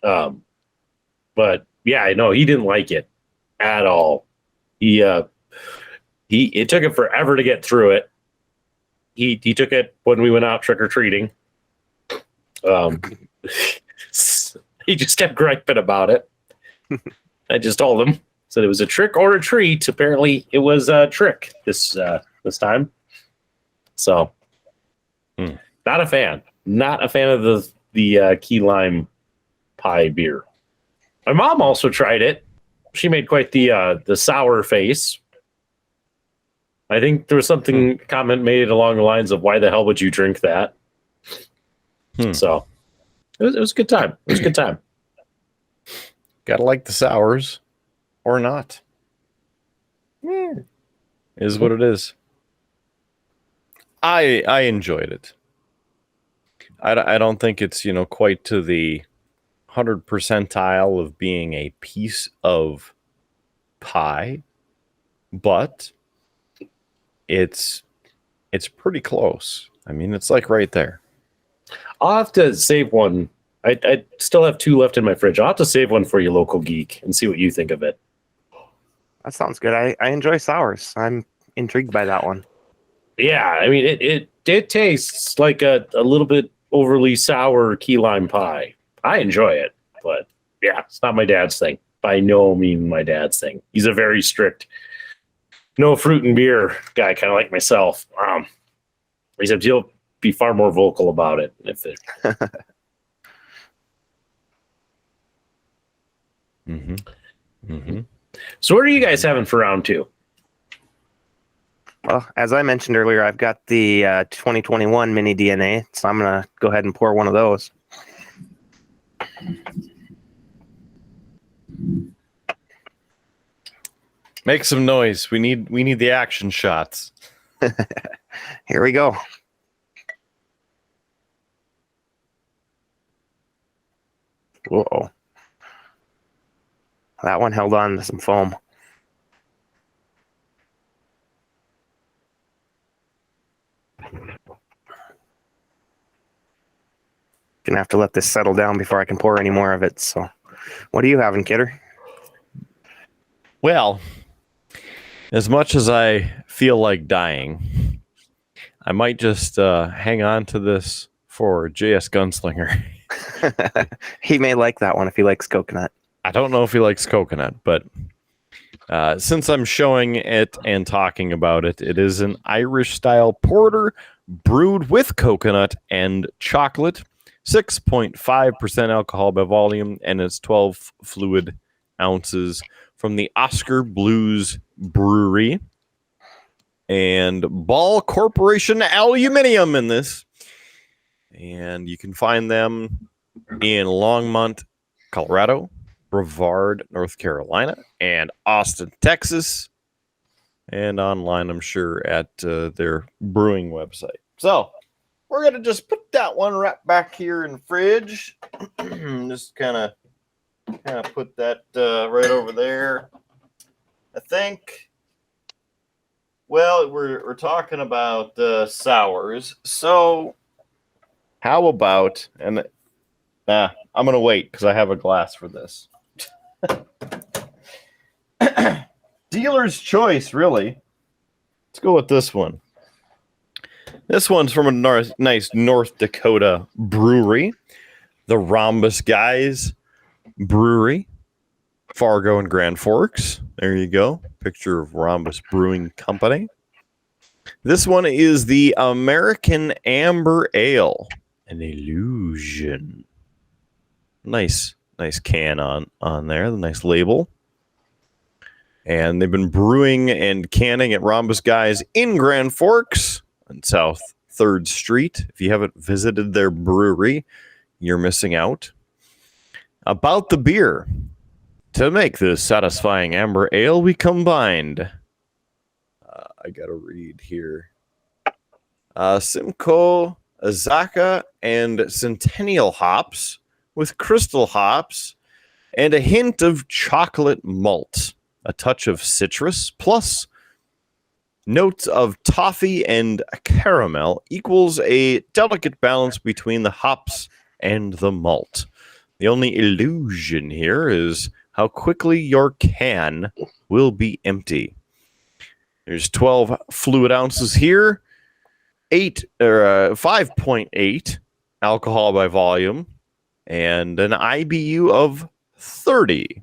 But yeah, I know he didn't like it at all. It took him forever to get through it. He took it when we went out trick-or-treating. He just kept griping about it. I just told him, said it was a trick or a treat. Apparently it was a trick this time. So not a fan of the key lime pie beer. My mom also tried it. She made quite the sour face. I think there was something comment made along the lines of, why the hell would you drink that? So it was a good time. It was a good time.
Gotta like the sours or not. Is what it is. I enjoyed it. I don't think it's, quite to the 100 percentile of being a piece of pie, but it's pretty close. I mean, it's like right there.
I'll have to save one. I still have 2 left in my fridge. I'll have to save one for you, Local Geek, and see what you think of it.
that sounds good. I enjoy sours. I'm intrigued by that one.
Yeah, I mean, it tastes like a little bit overly sour key lime pie. I enjoy it, but yeah, it's not my dad's thing. By no means my dad's thing. He's a very strict, no fruit and beer guy, kind of like myself. Except he'll be far more vocal about it. So what are you guys having for round 2?
Well, as I mentioned earlier, I've got the 2021 mini DNA, so I'm going to go ahead and pour one of those.
Make some noise. We need the action shots.
Here we go. Whoa. That one held on to some foam. Gonna have to let this settle down before I can pour any more of it. So, what are you having, Kidder?
Well, as much as I feel like dying, I might just hang on to this for JS Gunslinger.
He may like that one if he likes coconut.
I don't know if he likes coconut, but since I'm showing it and talking about it, it is an Irish-style porter brewed with coconut and chocolate, 6.5% alcohol by volume, and it's 12 fluid ounces from the Oscar Blues Brewery and Ball Corporation Aluminium in this. And you can find them in Longmont, Colorado, Brevard, North Carolina, and Austin, Texas, and online, I'm sure, at their brewing website. So we're going to just put that one right back here in the fridge. Just kind of put that right over there. I think, well, we're talking about sours. So how about, and I'm going to wait because I have a glass for this. Dealer's choice, really. Let's go with this one. This one's from a nice North Dakota brewery, the Rhombus Guys Brewery, Fargo and Grand Forks. There you go. Picture of Rhombus Brewing Company. This one is the American Amber Ale, an illusion. Nice can on there, the nice label. And they've been brewing and canning at Rhombus Guys in Grand Forks on South 3rd Street. If you haven't visited their brewery, you're missing out. About the beer. To make this satisfying amber ale, we combined, I got to read here, Simcoe, Azaka, and Centennial hops with crystal hops and a hint of chocolate malt. A touch of citrus, plus notes of toffee and caramel equals a delicate balance between the hops and the malt. The only illusion here is how quickly your can will be empty. There's 12 fluid ounces here, 5.8 alcohol by volume, and an IBU of 30.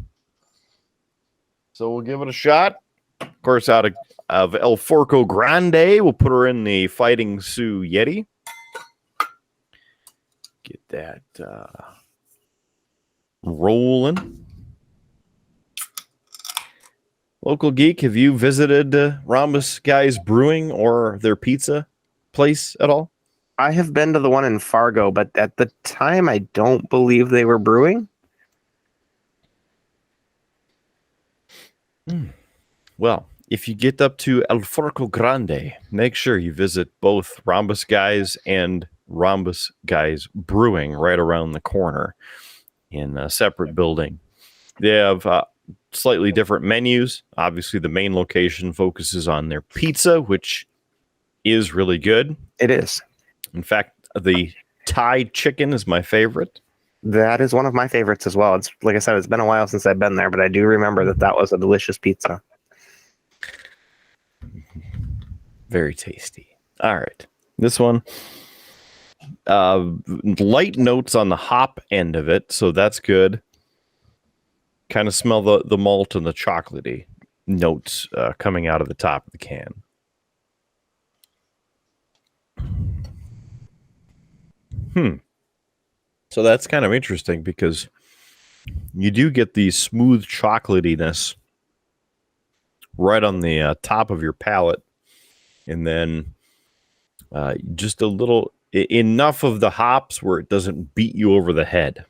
So we'll give it a shot. Of course, out of El Forco Grande, we'll put her in the Fighting Sioux Yeti. Get that rolling. Local Geek, have you visited Rhombus Guys Brewing or their pizza place at all?
I have been to the one in Fargo, but at the time, I don't believe they were brewing.
Well, if you get up to El Forco Grande, make sure you visit both Rhombus Guys and Rhombus Guys Brewing right around the corner in a separate building. They have slightly different menus. Obviously, the main location focuses on their pizza, which is really good.
It is.
In fact, the Thai chicken is my favorite.
That is one of my favorites as well. It's like I said, it's been a while since I've been there, but I do remember that was a delicious pizza.
Very tasty. All right. This one, light notes on the hop end of it, so that's good. Kind of smell the malt and the chocolatey notes coming out of the top of the can. So that's kind of interesting because you do get the smooth chocolatiness right on the top of your palate. And then just a little, enough of the hops where it doesn't beat you over the head.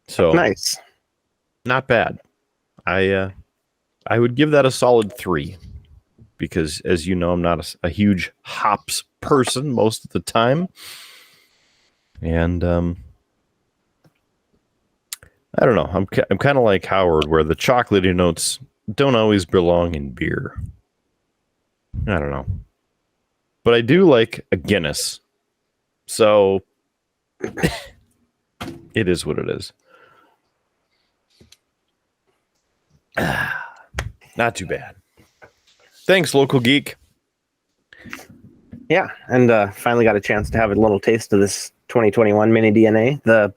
So
nice.
Not bad. I would give that a solid 3 because, as you know, I'm not a huge hops person most of the time. And I don't know. I'm kind of like Howard, where the chocolatey notes don't always belong in beer. I don't know. But I do like a Guinness. So it is what it is. Not too bad. Thanks, Local Geek.
Yeah, and finally got a chance to have a little taste of this 2021 Mini DNA. The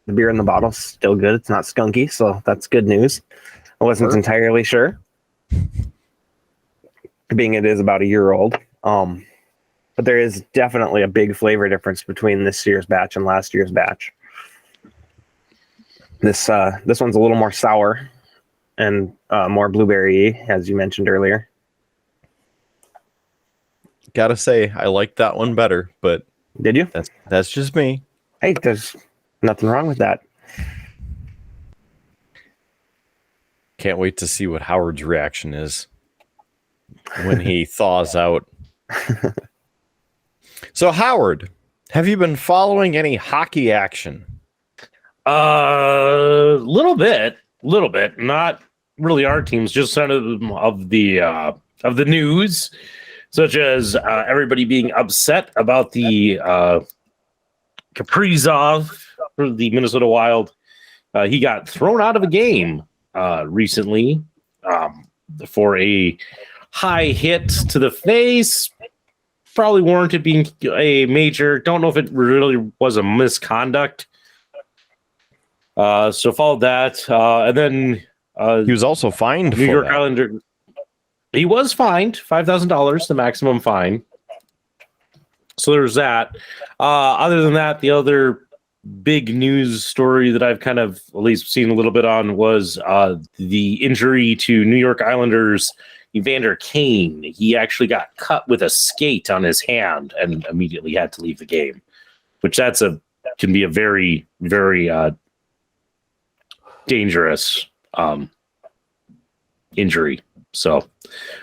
The beer in the bottle's still good. It's not skunky, so that's good news. I wasn't entirely sure, being it is about a year old. But there is definitely a big flavor difference between this year's batch and last year's batch. This one's a little more sour and more blueberry-y, as you mentioned earlier.
Gotta say, I like that one better, but
Did you?
That's just me.
Hey, there's nothing wrong with that.
Can't wait to see what Howard's reaction is when he thaws out. So, Howard, have you been following any hockey action?
Little bit. Not really our teams, just some of the news, such as everybody being upset about the Kaprizov for the Minnesota Wild. He got thrown out of a game recently for a high hit to the face. Probably warranted being a major. Don't know if it really was a misconduct. So followed that, and then
He was also fined
New
for
York
that.
Islander. He was fined $5,000, the maximum fine. So there's that. Other than that, the other big news story that I've kind of at least seen a little bit on was the injury to New York Islanders Evander Kane. He actually got cut with a skate on his hand and immediately had to leave the game, which can be a very, very dangerous injury. So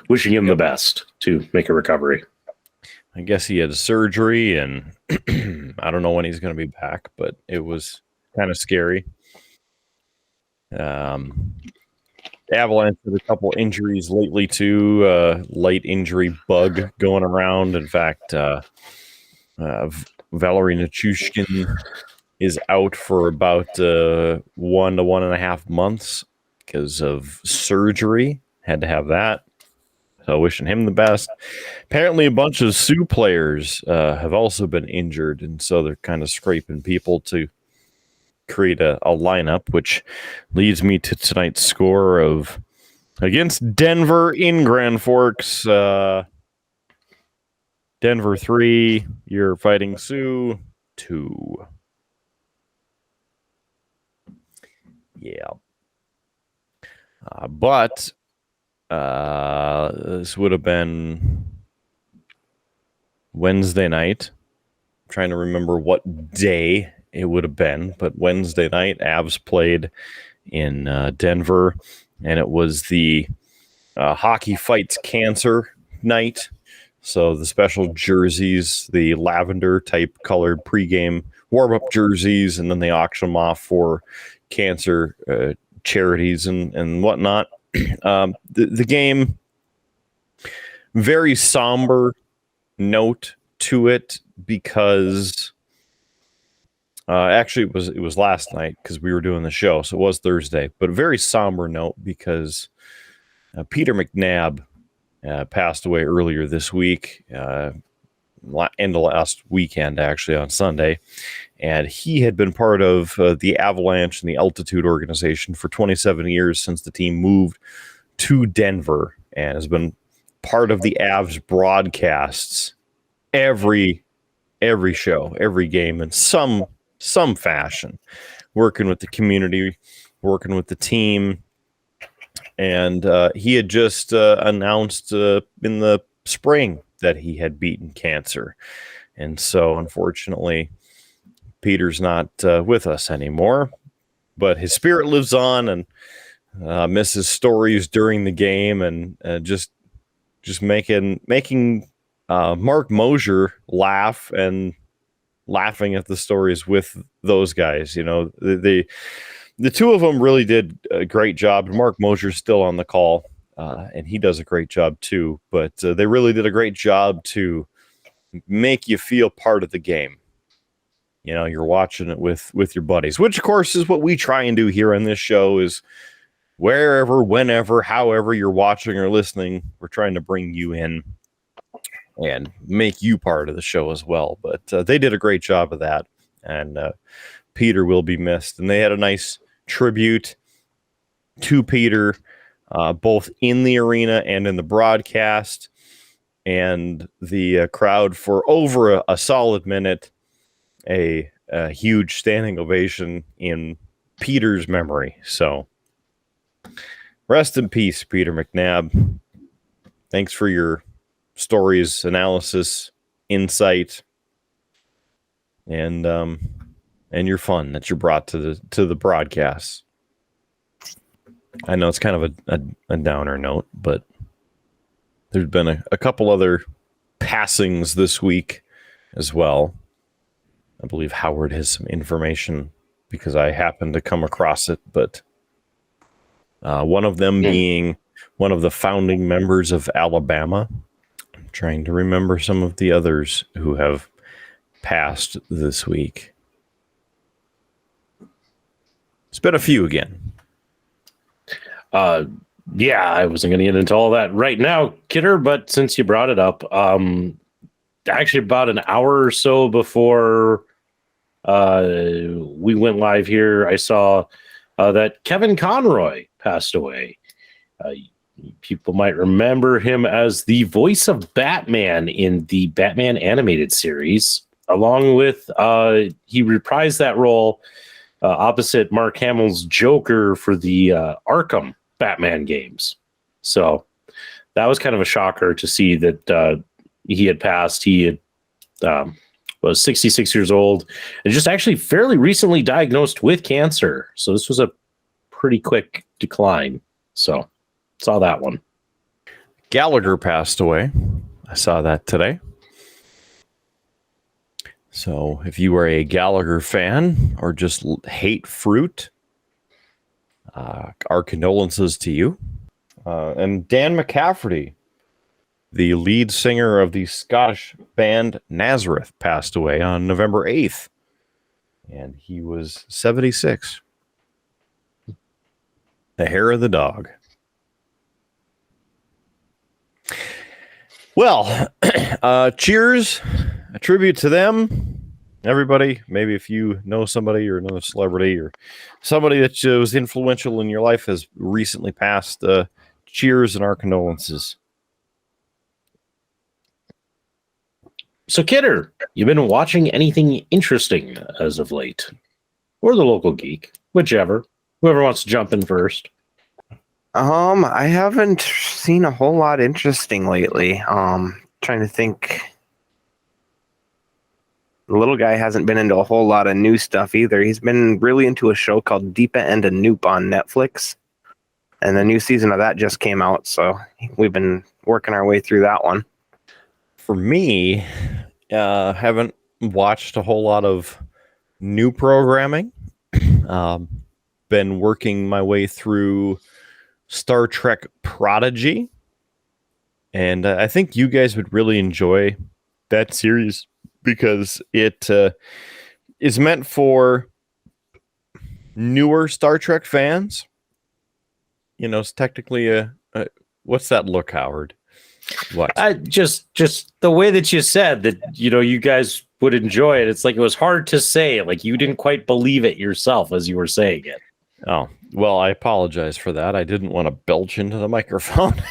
wishing him the best to make a recovery.
I guess he had surgery, and I don't know when he's going to be back, but it was kind of scary. Avalanche had a couple injuries lately too. Light injury bug going around. In fact, Valerie Nichushkin is out for about 1 to 1.5 months because of surgery. Had to have that. So wishing him the best. Apparently a bunch of Sioux players have also been injured, and so they're kind of scraping people to create a lineup, which leads me to tonight's score of against Denver in Grand Forks. Denver 3, you're fighting Sioux 2. Yeah. But this would have been Wednesday night. I'm trying to remember what day it would have been, but Wednesday night, Avs played in Denver, and it was the Hockey Fights Cancer night. So the special jerseys, the lavender type colored pregame warm-up jerseys, and then they auction them off for cancer charities and whatnot. The game, very somber note to it because actually it was last night because we were doing the show, so it was Thursday, but a very somber note because Peter McNab passed away earlier this week, end of last weekend, actually on Sunday. And he had been part of the Avalanche and the Altitude organization for 27 years since the team moved to Denver, and has been part of the Avs broadcasts every show, every game in some fashion, working with the community, working with the team. And he had just announced in the spring that he had beaten cancer. And so, unfortunately, Peter's not with us anymore, but his spirit lives on, and misses stories during the game, and just making Mark Mosier laugh and laughing at the stories with those guys. You know, the two of them really did a great job. Mark Mosier's still on the call, and he does a great job too. But they really did a great job to make you feel part of the game. You know, you're watching it with your buddies, which of course is what we try and do here on this show. Is wherever, whenever, however you're watching or listening, we're trying to bring you in and make you part of the show as well. But they did a great job of that. and Peter will be missed. And they had a nice tribute to Peter, both in the arena and in the broadcast, and the crowd for over a solid minute, a huge standing ovation in Peter's memory. So rest in peace, Peter McNab. Thanks for your stories, analysis, insight, and your fun that you brought to the broadcast. I know it's kind of a downer note, but there's been a couple other passings this week as well. I believe Howard has some information because I happened to come across it, but one of them being one of the founding members of Alabama. I'm trying to remember some of the others who have passed this week. It's been a few again.
Yeah, I wasn't going to get into all that right now, Kidder, but since you brought it up, actually about an hour or so before we went live here, I saw that Kevin Conroy passed away. People might remember him as the voice of Batman in the Batman animated series, along with he reprised that role opposite Mark Hamill's Joker for the Arkham Batman games. So that was kind of a shocker to see that he had passed. He had was 66 years old and just actually fairly recently diagnosed with cancer. So this was a pretty quick decline. So saw that one.
Gallagher passed away. I saw that today. So if you are a Gallagher fan or just hate fruit, our condolences to you. And Dan McCafferty, the lead singer of the Scottish band Nazareth, passed away on November 8th. And he was 76. The hair of the dog. Well, cheers. A tribute to them. Everybody, maybe if you know somebody or another celebrity or somebody that was influential in your life has recently passed, cheers and our condolences.
So, Kidder, you been watching anything interesting as of late? Or the local geek, whichever. Whoever wants to jump in first.
I haven't seen a whole lot interesting lately. Trying to think. The little guy hasn't been into a whole lot of new stuff either. He's been really into a show called Deepa and a Noop on Netflix. And the new season of that just came out, so we've been working our way through that one.
For me, haven't watched a whole lot of new programming. Been working my way through Star Trek Prodigy. And I think you guys would really enjoy that series because it is meant for newer Star Trek fans. You know, it's technically a what's that look, Howard? What?
Just the way that you said that, you know, you guys would enjoy it. It's like it was hard to say. Like you didn't quite believe it yourself as you were saying it.
Oh, well, I apologize for that. I didn't want to belch into the microphone.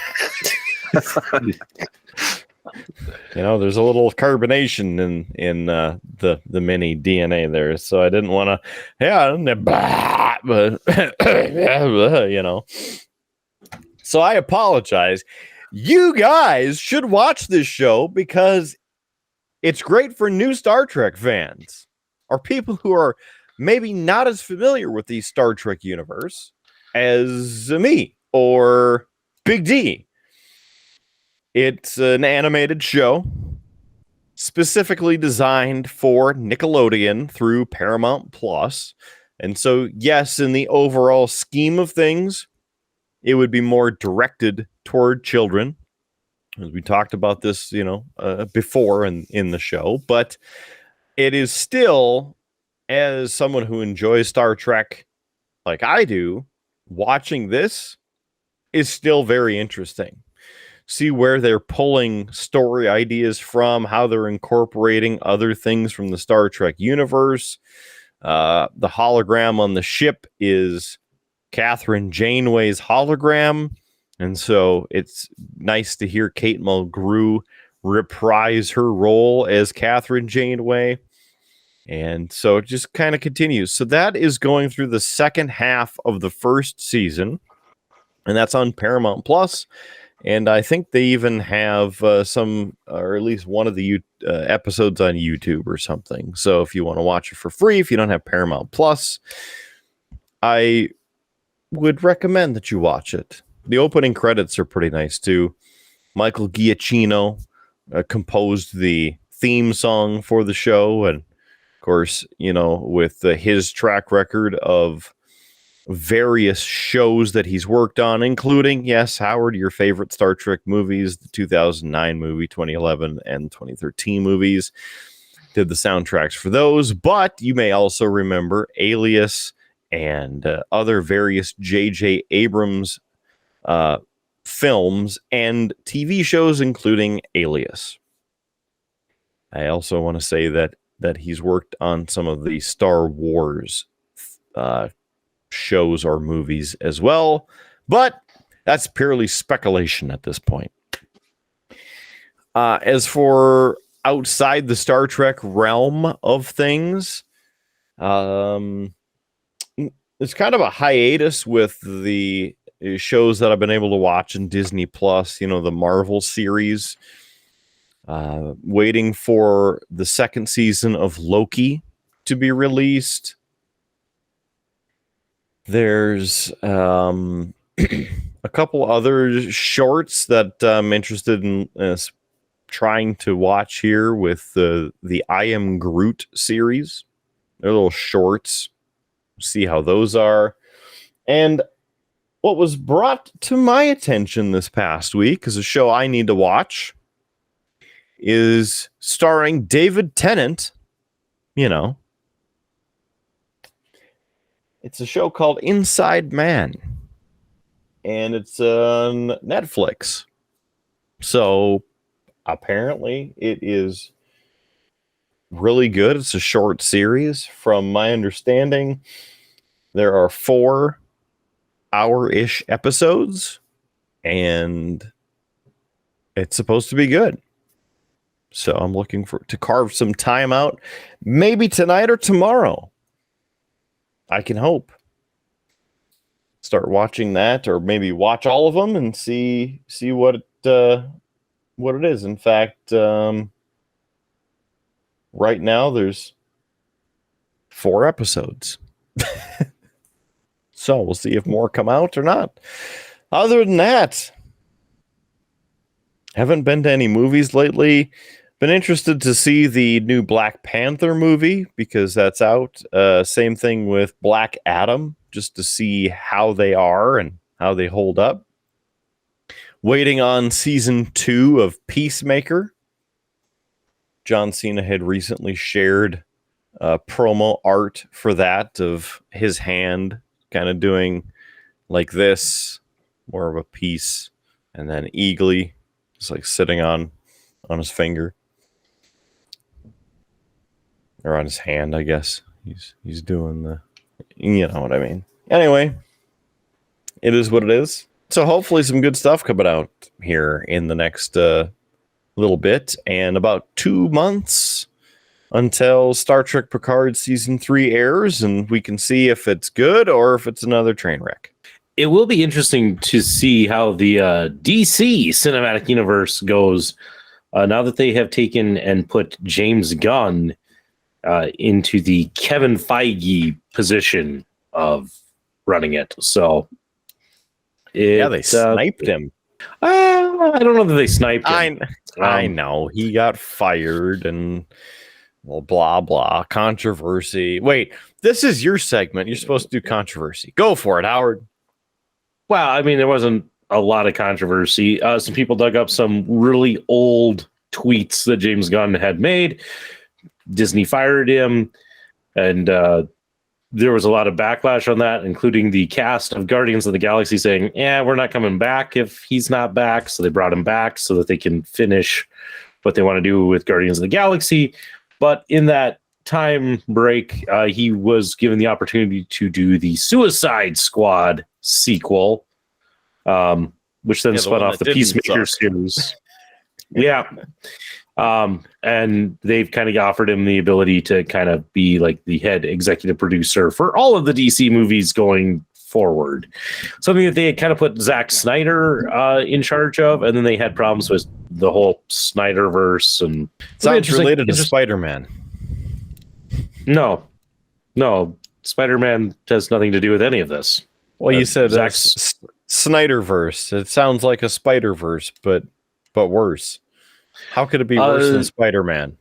You know, there's a little carbonation in the mini DNA there, so I didn't want to, but you know. So I apologize. You guys should watch this show because it's great for new Star Trek fans or people who are maybe not as familiar with the Star Trek universe as me or Big D. It's an animated show specifically designed for Nickelodeon through Paramount Plus. And so, yes, in the overall scheme of things, it would be more directed toward children. As we talked about this, you know, before in the show, but it is still, as someone who enjoys Star Trek like I do, watching this is still very interesting. see where they're pulling story ideas from, how they're incorporating other things from the Star Trek universe. The hologram on the ship is Catherine Janeway's hologram. And so it's nice to hear Kate Mulgrew reprise her role as Catherine Janeway. And so it just kind of continues. So that is going through the second half of the first season, and that's on Paramount Plus. And I think they even have some, or at least one of the episodes on YouTube or something. So if you want to watch it for free, if you don't have Paramount Plus, I would recommend that you watch it. The opening credits are pretty nice too. Michael Giacchino composed the theme song for the show, and of course, you know, with his track record of various shows that he's worked on, including, yes, Howard, your favorite Star Trek movies, the 2009 movie, 2011, and 2013 movies, did the soundtracks for those. But you may also remember Alias and other various J.J. Abrams films and TV shows, including Alias. I also want to say that he's worked on some of the Star Wars shows or movies as well, but that's purely speculation at this point. As for outside the Star Trek realm of things, it's kind of a hiatus with the shows that I've been able to watch in Disney Plus, you know, the Marvel series. Waiting for the second season of Loki to be released. There's a couple other shorts that I'm interested in trying to watch here with the I Am Groot series. They're little shorts. See how those are. And what was brought to my attention this past week is a show I need to watch. Is starring David Tennant. You know, it's a show called Inside Man, and it's on Netflix. So apparently it is really good. It's a short series. From my understanding, there are 4 hour-ish episodes, and it's supposed to be good. So I'm looking to carve some time out, maybe tonight or tomorrow. I can hope. Start watching that, or maybe watch all of them and see what it is. In fact, right now there's 4 episodes. So we'll see if more come out or not. Other than that, haven't been to any movies lately. Been interested to see the new Black Panther movie because that's out. Same thing with Black Adam, just to see how they are and how they hold up. Waiting on season 2 of Peacemaker. John Cena had recently shared promo art for that of his hand kind of doing like this, more of a piece, and then eagly, just like sitting on his finger. Or on his hand, I guess. He's doing the, you know what I mean. Anyway, it is what it is. So hopefully some good stuff coming out here in the next little bit. And about 2 months until Star Trek Picard Season 3 airs, and we can see if it's good or if it's another train wreck.
It will be interesting to see how the DC cinematic universe goes now that they have taken and put James Gunn into the Kevin Feige position of running it. So
they sniped him.
I don't know that they sniped him.
I know he got fired and well, blah blah controversy. Wait, this is your segment. You're supposed to do controversy. Go for it, Howard.
Well, I mean, there wasn't a lot of controversy. Some people dug up some really old tweets that James Gunn had made. Disney fired him, and there was a lot of backlash on that, including the cast of Guardians of the Galaxy saying, "Yeah, we're not coming back if he's not back." So they brought him back so that they can finish what they want to do with Guardians of the Galaxy. But in that time break, he was given the opportunity to do the Suicide Squad sequel, which then spun off the Peacemaker series. Yeah. And they've kind of offered him the ability to kind of be like the head executive producer for all of the DC movies going forward. Something that they had kind of put Zack Snyder in charge of, and then they had problems with the whole Snyderverse. And
sounds related to Spider-Man.
No, Spider-Man has nothing to do with any of this.
Well, you said Snyderverse. It sounds like a Spider-Verse, but worse. How could it be worse than Spider-Man?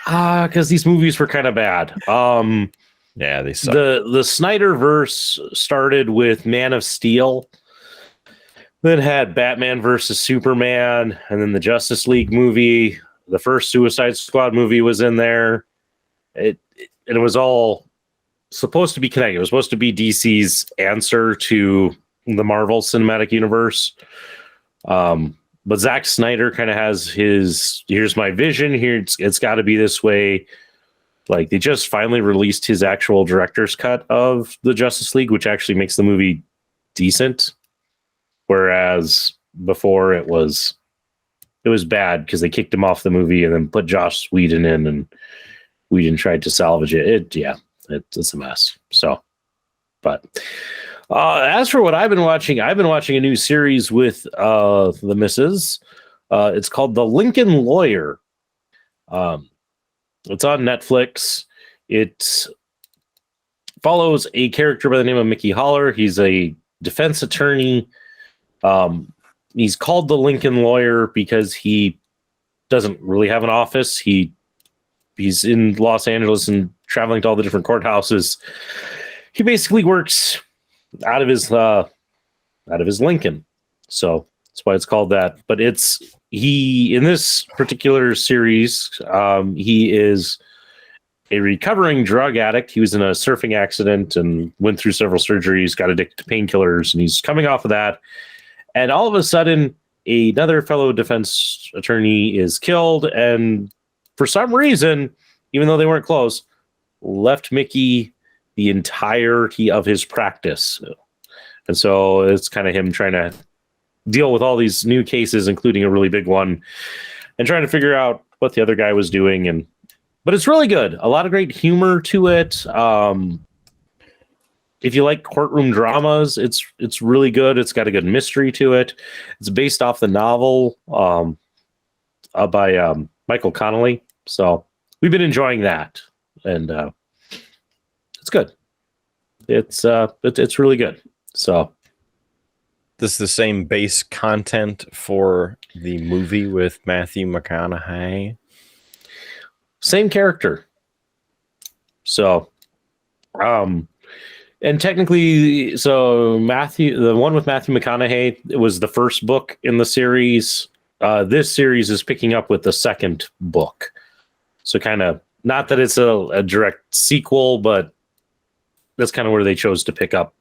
Because these movies were kind of bad.
Yeah, they suck.
The Snyderverse started with Man of Steel, then had Batman versus Superman, and then the Justice League movie. The first Suicide Squad movie was in there. It was all supposed to be connected. It was supposed to be DC's answer to the Marvel Cinematic Universe. But Zack Snyder kind of has here's my vision here. It's got to be this way. Like, they just finally released his actual director's cut of the Justice League, which actually makes the movie decent. Whereas before it was bad because they kicked him off the movie and then put Joss Whedon in, and Whedon tried to salvage it. It's a mess. So, but as for what I've been watching a new series with the missus. It's called The Lincoln Lawyer. It's on Netflix. It follows a character by the name of Mickey Holler. He's a defense attorney. He's called the Lincoln Lawyer because he doesn't really have an office. He's in Los Angeles and traveling to all the different courthouses. He basically works out of his Lincoln. So that's why it's called that. But in this particular series, he is a recovering drug addict. He was in a surfing accident and went through several surgeries, got addicted to painkillers, and he's coming off of that. And all of a sudden, another fellow defense attorney is killed, and for some reason, even though they weren't close, left Mickey the entirety of his practice. And so it's kind of him trying to deal with all these new cases, including a really big one, and trying to figure out what the other guy was doing. But it's really good. A lot of great humor to it. If you like courtroom dramas, it's really good. It's got a good mystery to it. It's based off the novel by Michael Connelly. So we've been enjoying that, and it's good. It's really good. So
this is the same base content for the movie with Matthew McConaughey.
Same character. So, and technically, so the one with Matthew McConaughey, it was the first book in the series. This series is picking up with the second book. So kind of, not that it's a direct sequel, but that's kind of where they chose to pick up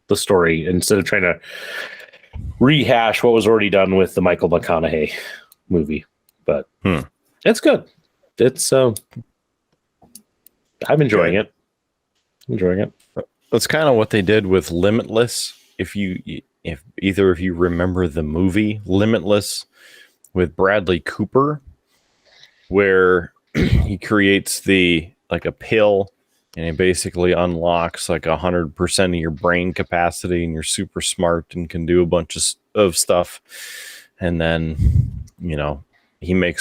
the story instead of trying to rehash what was already done with the Michael McConaughey movie. But it's good. It's I'm enjoying it.
That's kind of what they did with Limitless. If either of you remember the movie Limitless with Bradley Cooper, where he creates a pill, and it basically unlocks like 100% of your brain capacity, and you're super smart and can do a bunch of stuff. And then, he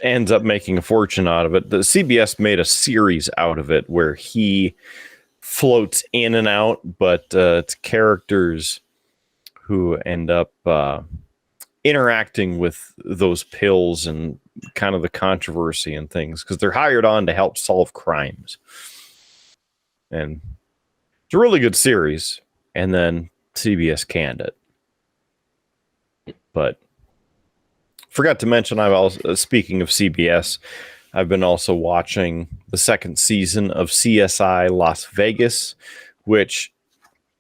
ends up making a fortune out of it. The CBS made a series out of it where he floats in and out, but it's characters who end up interacting with those pills and kind of the controversy and things, because they're hired on to help solve crimes. And it's a really good series. And then CBS canned it. But forgot to mention, I've also, speaking of CBS, I've been also watching the second season of CSI Las Vegas, which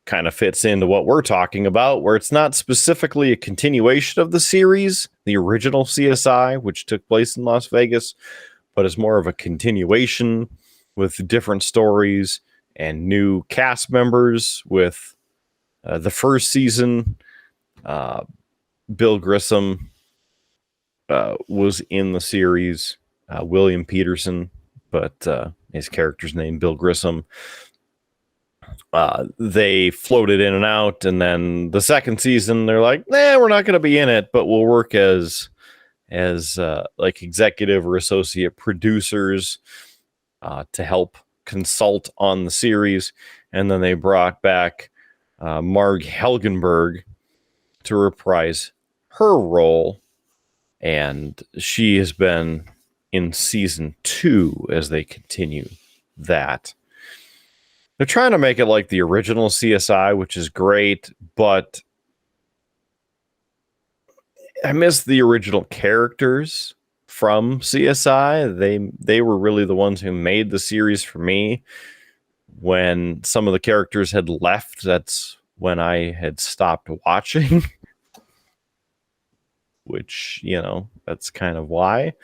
kind of fits into what we're talking about, where it's not specifically a continuation of the series, the original CSI, which took place in Las Vegas, but is more of a continuation with different stories and new cast members. With the first season, Bill Grissom was in the series, William Peterson, but his character's name, Bill Grissom. They floated in and out, and then the second season, they're like, "Nah, we're not going to be in it, but we'll work as like executive or associate producers to help consult on the series." And then they brought back Marg Helgenberg to reprise her role, and she has been in season 2 as they continue that. They're trying to make it like the original CSI, which is great, but I miss the original characters from CSI. They were really the ones who made the series for me. When some of the characters had left, that's when I had stopped watching. Which, you know, that's kind of why.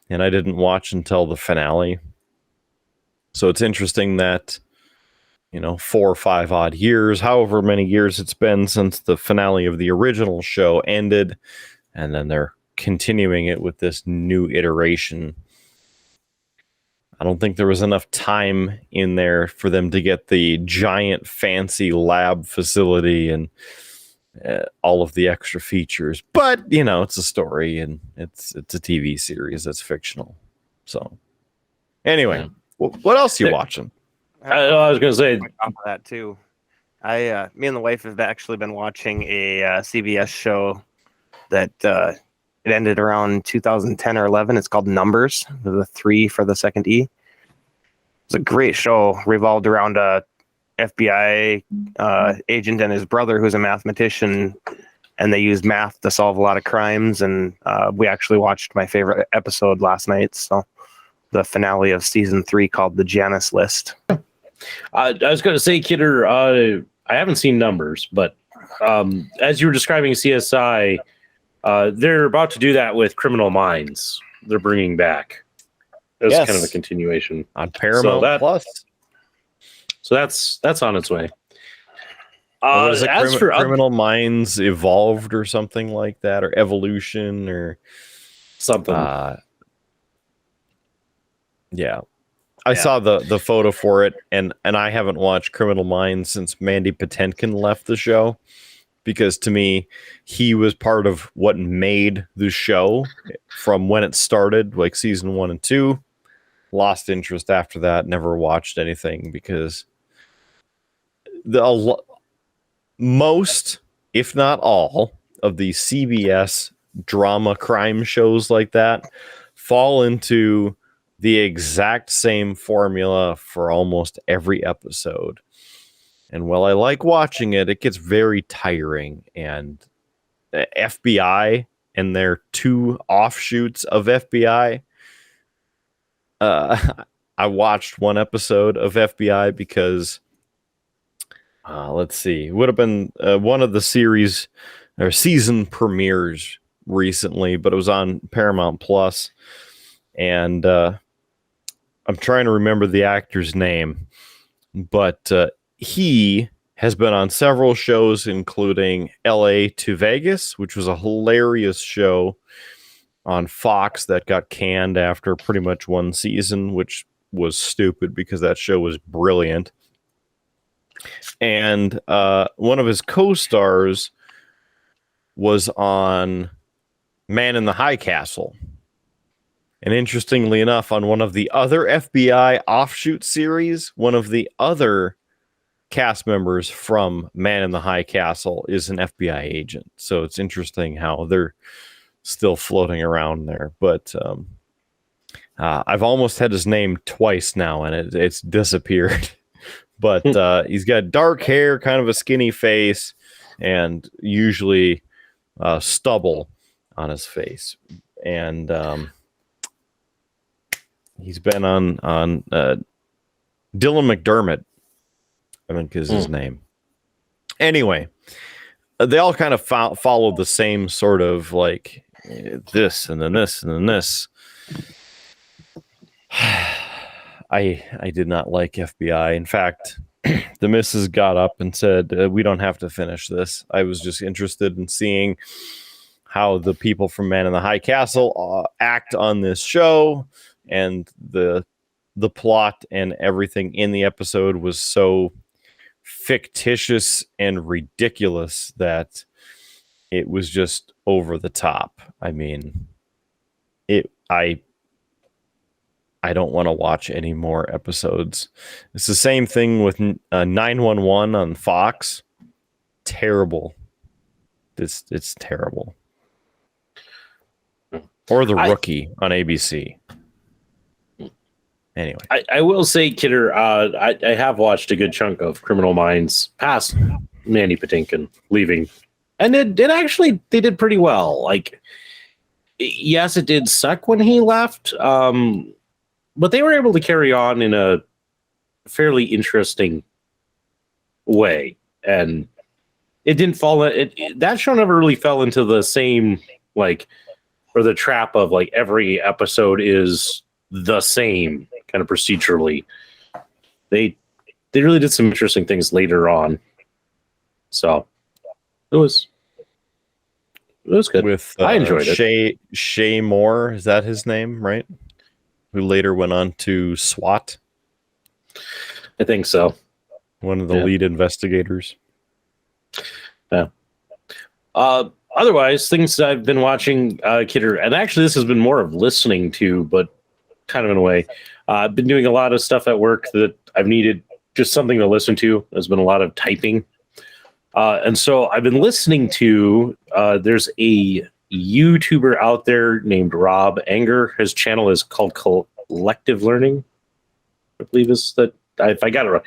And I didn't watch until the finale. So it's interesting that, you know, 4 or 5 odd years, however many years it's been since the finale of the original show ended, and then they're continuing it with this new iteration. I don't think there was enough time in there for them to get the giant fancy lab facility and all of the extra features, but you know, it's a story and it's a TV series that's fictional. So anyway, what else are you watching?
I was going to say
On top of that too, me and the wife have actually been watching a CBS show that it ended around 2010 or 11. It's called Numbers, the 3 for the second E. It's a great show, revolved around a FBI agent and his brother, who's a mathematician, and they used math to solve a lot of crimes. And we actually watched my favorite episode last night, so the finale of season 3, called The Janus List.
I was going to say, Kidder, I haven't seen Numbers, but as you were describing CSI, they're about to do that with Criminal Minds. They're bringing back. It was kind of a continuation
on Paramount Plus.
So that's on its way.
As for Criminal Minds Evolved or something like that, or Evolution or
something.
Yeah. I saw the photo for it, and I haven't watched Criminal Minds since Mandy Patinkin left the show, because to me, he was part of what made the show from when it started, like season 1 and 2. Lost interest after that, never watched anything, because most, if not all, of the CBS drama crime shows like that fall into the exact same formula for almost every episode. And while I like watching it, it gets very tiring. And the FBI and their 2 offshoots of FBI, I watched 1 episode of FBI because let's see, it would have been one of the series or season premieres recently, but it was on Paramount Plus, and I'm trying to remember the actor's name, but he has been on several shows, including LA to Vegas, which was a hilarious show on Fox that got canned after pretty much 1 season, which was stupid because that show was brilliant. And one of his co-stars was on Man in the High Castle. And interestingly enough, on one of the other FBI offshoot series, one of the other cast members from Man in the High Castle is an FBI agent. So it's interesting how they're still floating around there. But I've almost had his name twice now, and it's disappeared. But he's got dark hair, kind of a skinny face, and usually stubble on his face. And He's been on Dylan McDermott, I think is his name. Anyway, they all kind of follow the same sort of like this and then this and then this. I did not like FBI. In fact, the missus got up and said, we don't have to finish this. I was just interested in seeing how the people from Man in the High Castle act on this show, and the plot and everything in the episode was so fictitious and ridiculous that it was just over the top. I mean, I don't want to watch any more episodes. It's the same thing with 911 on Fox. Terrible. It's terrible. Or The Rookie on ABC. Anyway,
I will say, Kidder, I have watched a good chunk of Criminal Minds past Mandy Patinkin leaving, and it actually they did pretty well. Like, yes, it did suck when he left, but they were able to carry on in a fairly interesting way, and it didn't fall. That show never really fell into the same or the trap of like every episode is the same kind of procedurally. They really did some interesting things later on, so it was good.
With
I enjoyed it.
Shay Moore, is that his name, right? Who later went on to SWAT.
I think so.
One of the lead investigators.
Yeah. Otherwise, things I've been watching, Kidder, and actually this has been more of listening to, but kind of in a way. I've been doing a lot of stuff at work that I've needed just something to listen to. There's been a lot of typing. And so I've been listening to, there's a YouTuber out there named Rob Anger. His channel is called Collective Learning. I believe is that. If I got it wrong,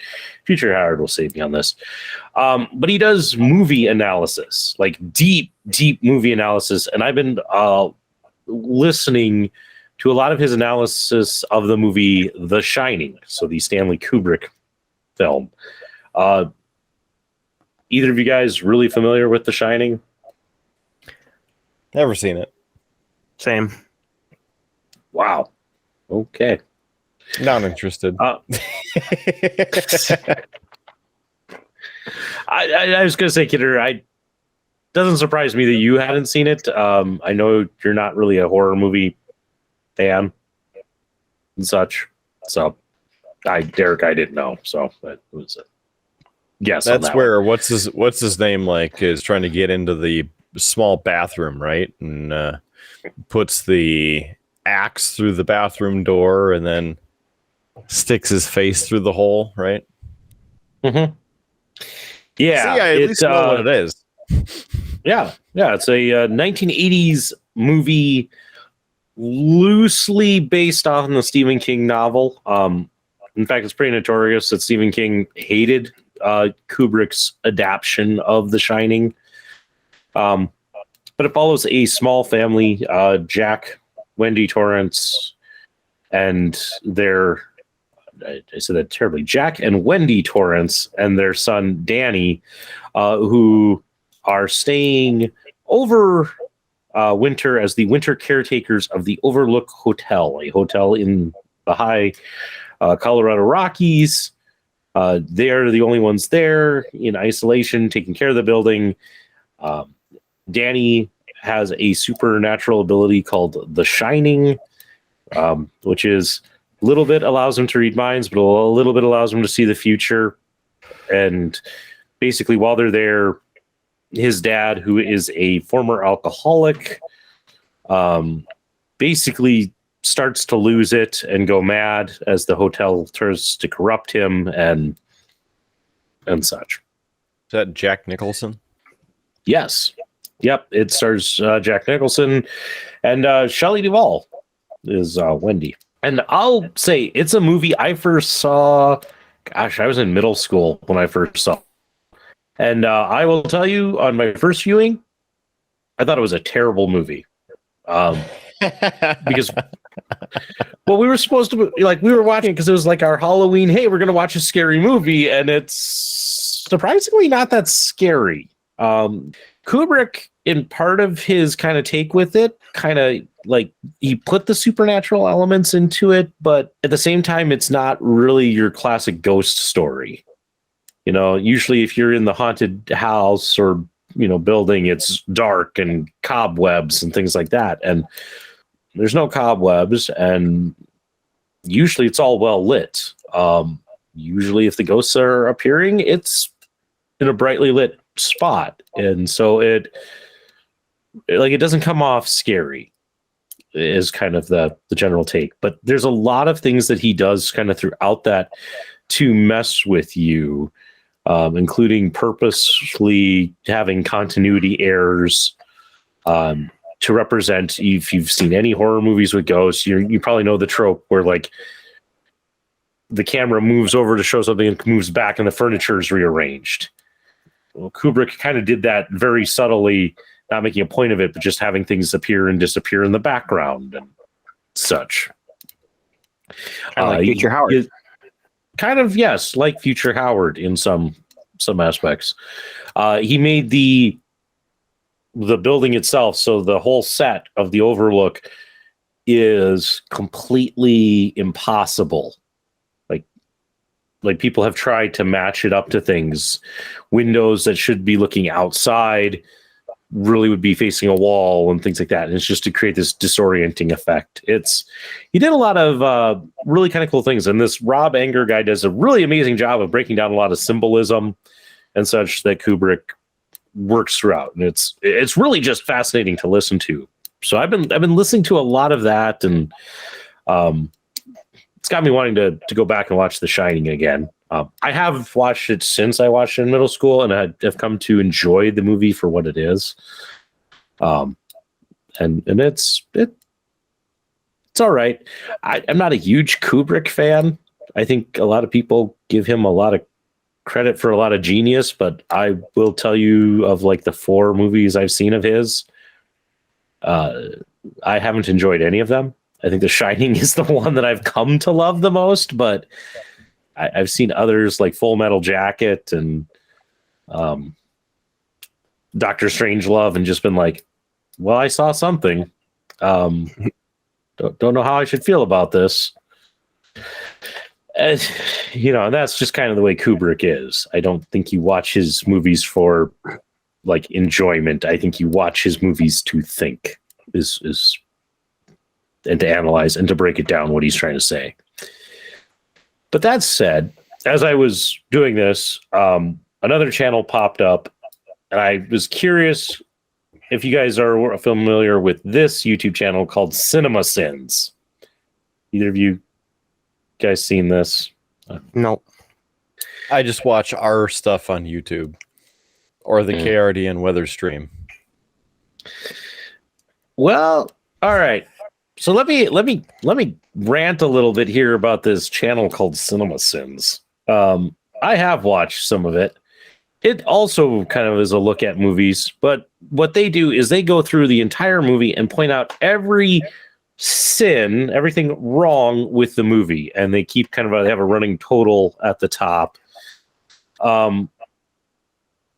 Future Howard will save me on this. But he does movie analysis, like deep movie analysis. And I've been listening to a lot of his analysis of the movie The Shining, so the Stanley Kubrick film. Either of you guys really familiar with The Shining?
Never seen it.
Same.
Wow. Okay.
Not interested.
I was going to say, Kidder, it doesn't surprise me that you hadn't seen it. I know you're not really a horror movie fan and such. So, Derek, I didn't know. So, it was a guess.
That's where what's his name is trying to get into the small bathroom, right? And puts the axe through the bathroom door and then sticks his face through the hole, right?
Mm-hmm. Yeah,
so, at least know what it is.
Yeah, it's a 1980s movie, loosely based on the Stephen King novel. In fact, it's pretty notorious that Stephen King hated Kubrick's adaptation of The Shining. But it follows a small family, Jack, Wendy Torrance, and their I said that terribly. Jack and Wendy Torrance and their son Danny, who are staying over winter as the winter caretakers of the Overlook Hotel, a hotel in the high Colorado Rockies. They're the only ones there in isolation, taking care of the building. Danny has a supernatural ability called The Shining, which is a little bit allows him to read minds, but a little bit allows him to see the future. And basically, while they're there, his dad, who is a former alcoholic, basically starts to lose it and go mad as the hotel turns to corrupt him and such.
Is that Jack Nicholson?
Yes. Yep. It stars Jack Nicholson, and Shelley Duvall is Wendy. And I'll say it's a movie I first saw. Gosh, I was in middle school when I first saw it. And I will tell you, on my first viewing, I thought it was a terrible movie. Because Well, we were supposed to we were watching it because it was like our Halloween. Hey, we're gonna watch a scary movie, and it's surprisingly not that scary. Kubrick, in part of his kind of take with it, kind of like he put the supernatural elements into it, but at the same time, it's not really your classic ghost story. You know, usually if you're in the haunted house or building, it's dark and cobwebs and things like that, and there's no cobwebs, and usually it's all well lit. Usually if the ghosts are appearing, it's in a brightly lit spot, and so it doesn't come off scary is kind of the general take. But there's a lot of things that he does kind of throughout that to mess with you, including purposely having continuity errors, to represent, if you've seen any horror movies with ghosts, you probably know the trope where like the camera moves over to show something and moves back and the furniture is rearranged. Well, Kubrick kind of did that very subtly, not making a point of it, but just having things appear and disappear in the background and such.
Like Future Howard.
Kind of, yes, like Future Howard in some aspects. He made the building itself, so the whole set of the Overlook is completely impossible. Like people have tried to match it up to things. Windows that should be looking outside really would be facing a wall and things like that. And it's just to create this disorienting effect. He did a lot of really kind of cool things. And this Rob Anger guy does a really amazing job of breaking down a lot of symbolism and such that Kubrick works throughout. And it's really just fascinating to listen to. So I've been listening to a lot of that, and it's got me wanting to go back and watch The Shining again. I have watched it since I watched it in middle school, and I have come to enjoy the movie for what it is. And it's all right. I'm not a huge Kubrick fan. I think a lot of people give him a lot of credit for a lot of genius, but I will tell you, of like the 4 movies I've seen of his, I haven't enjoyed any of them. I think The Shining is the one that I've come to love the most, but I've seen others like Full Metal Jacket and Dr. Strangelove, and just been like, well, I saw something. Don't know how I should feel about this. And, and that's just kind of the way Kubrick is. I don't think you watch his movies for like enjoyment. I think you watch his movies to think is and to analyze and to break it down what he's trying to say. But that said, as I was doing this, another channel popped up, and I was curious if you guys are familiar with this YouTube channel called Cinema Sins. Either of you guys seen this?
No.
I just watch our stuff on YouTube or the KRDN weather stream.
Well, all right. So let me rant a little bit here about this channel called Cinema Sins. I have watched some of it. It also kind of is a look at movies, but what they do is they go through the entire movie and point out every sin, everything wrong with the movie, and they keep they have a running total at the top. And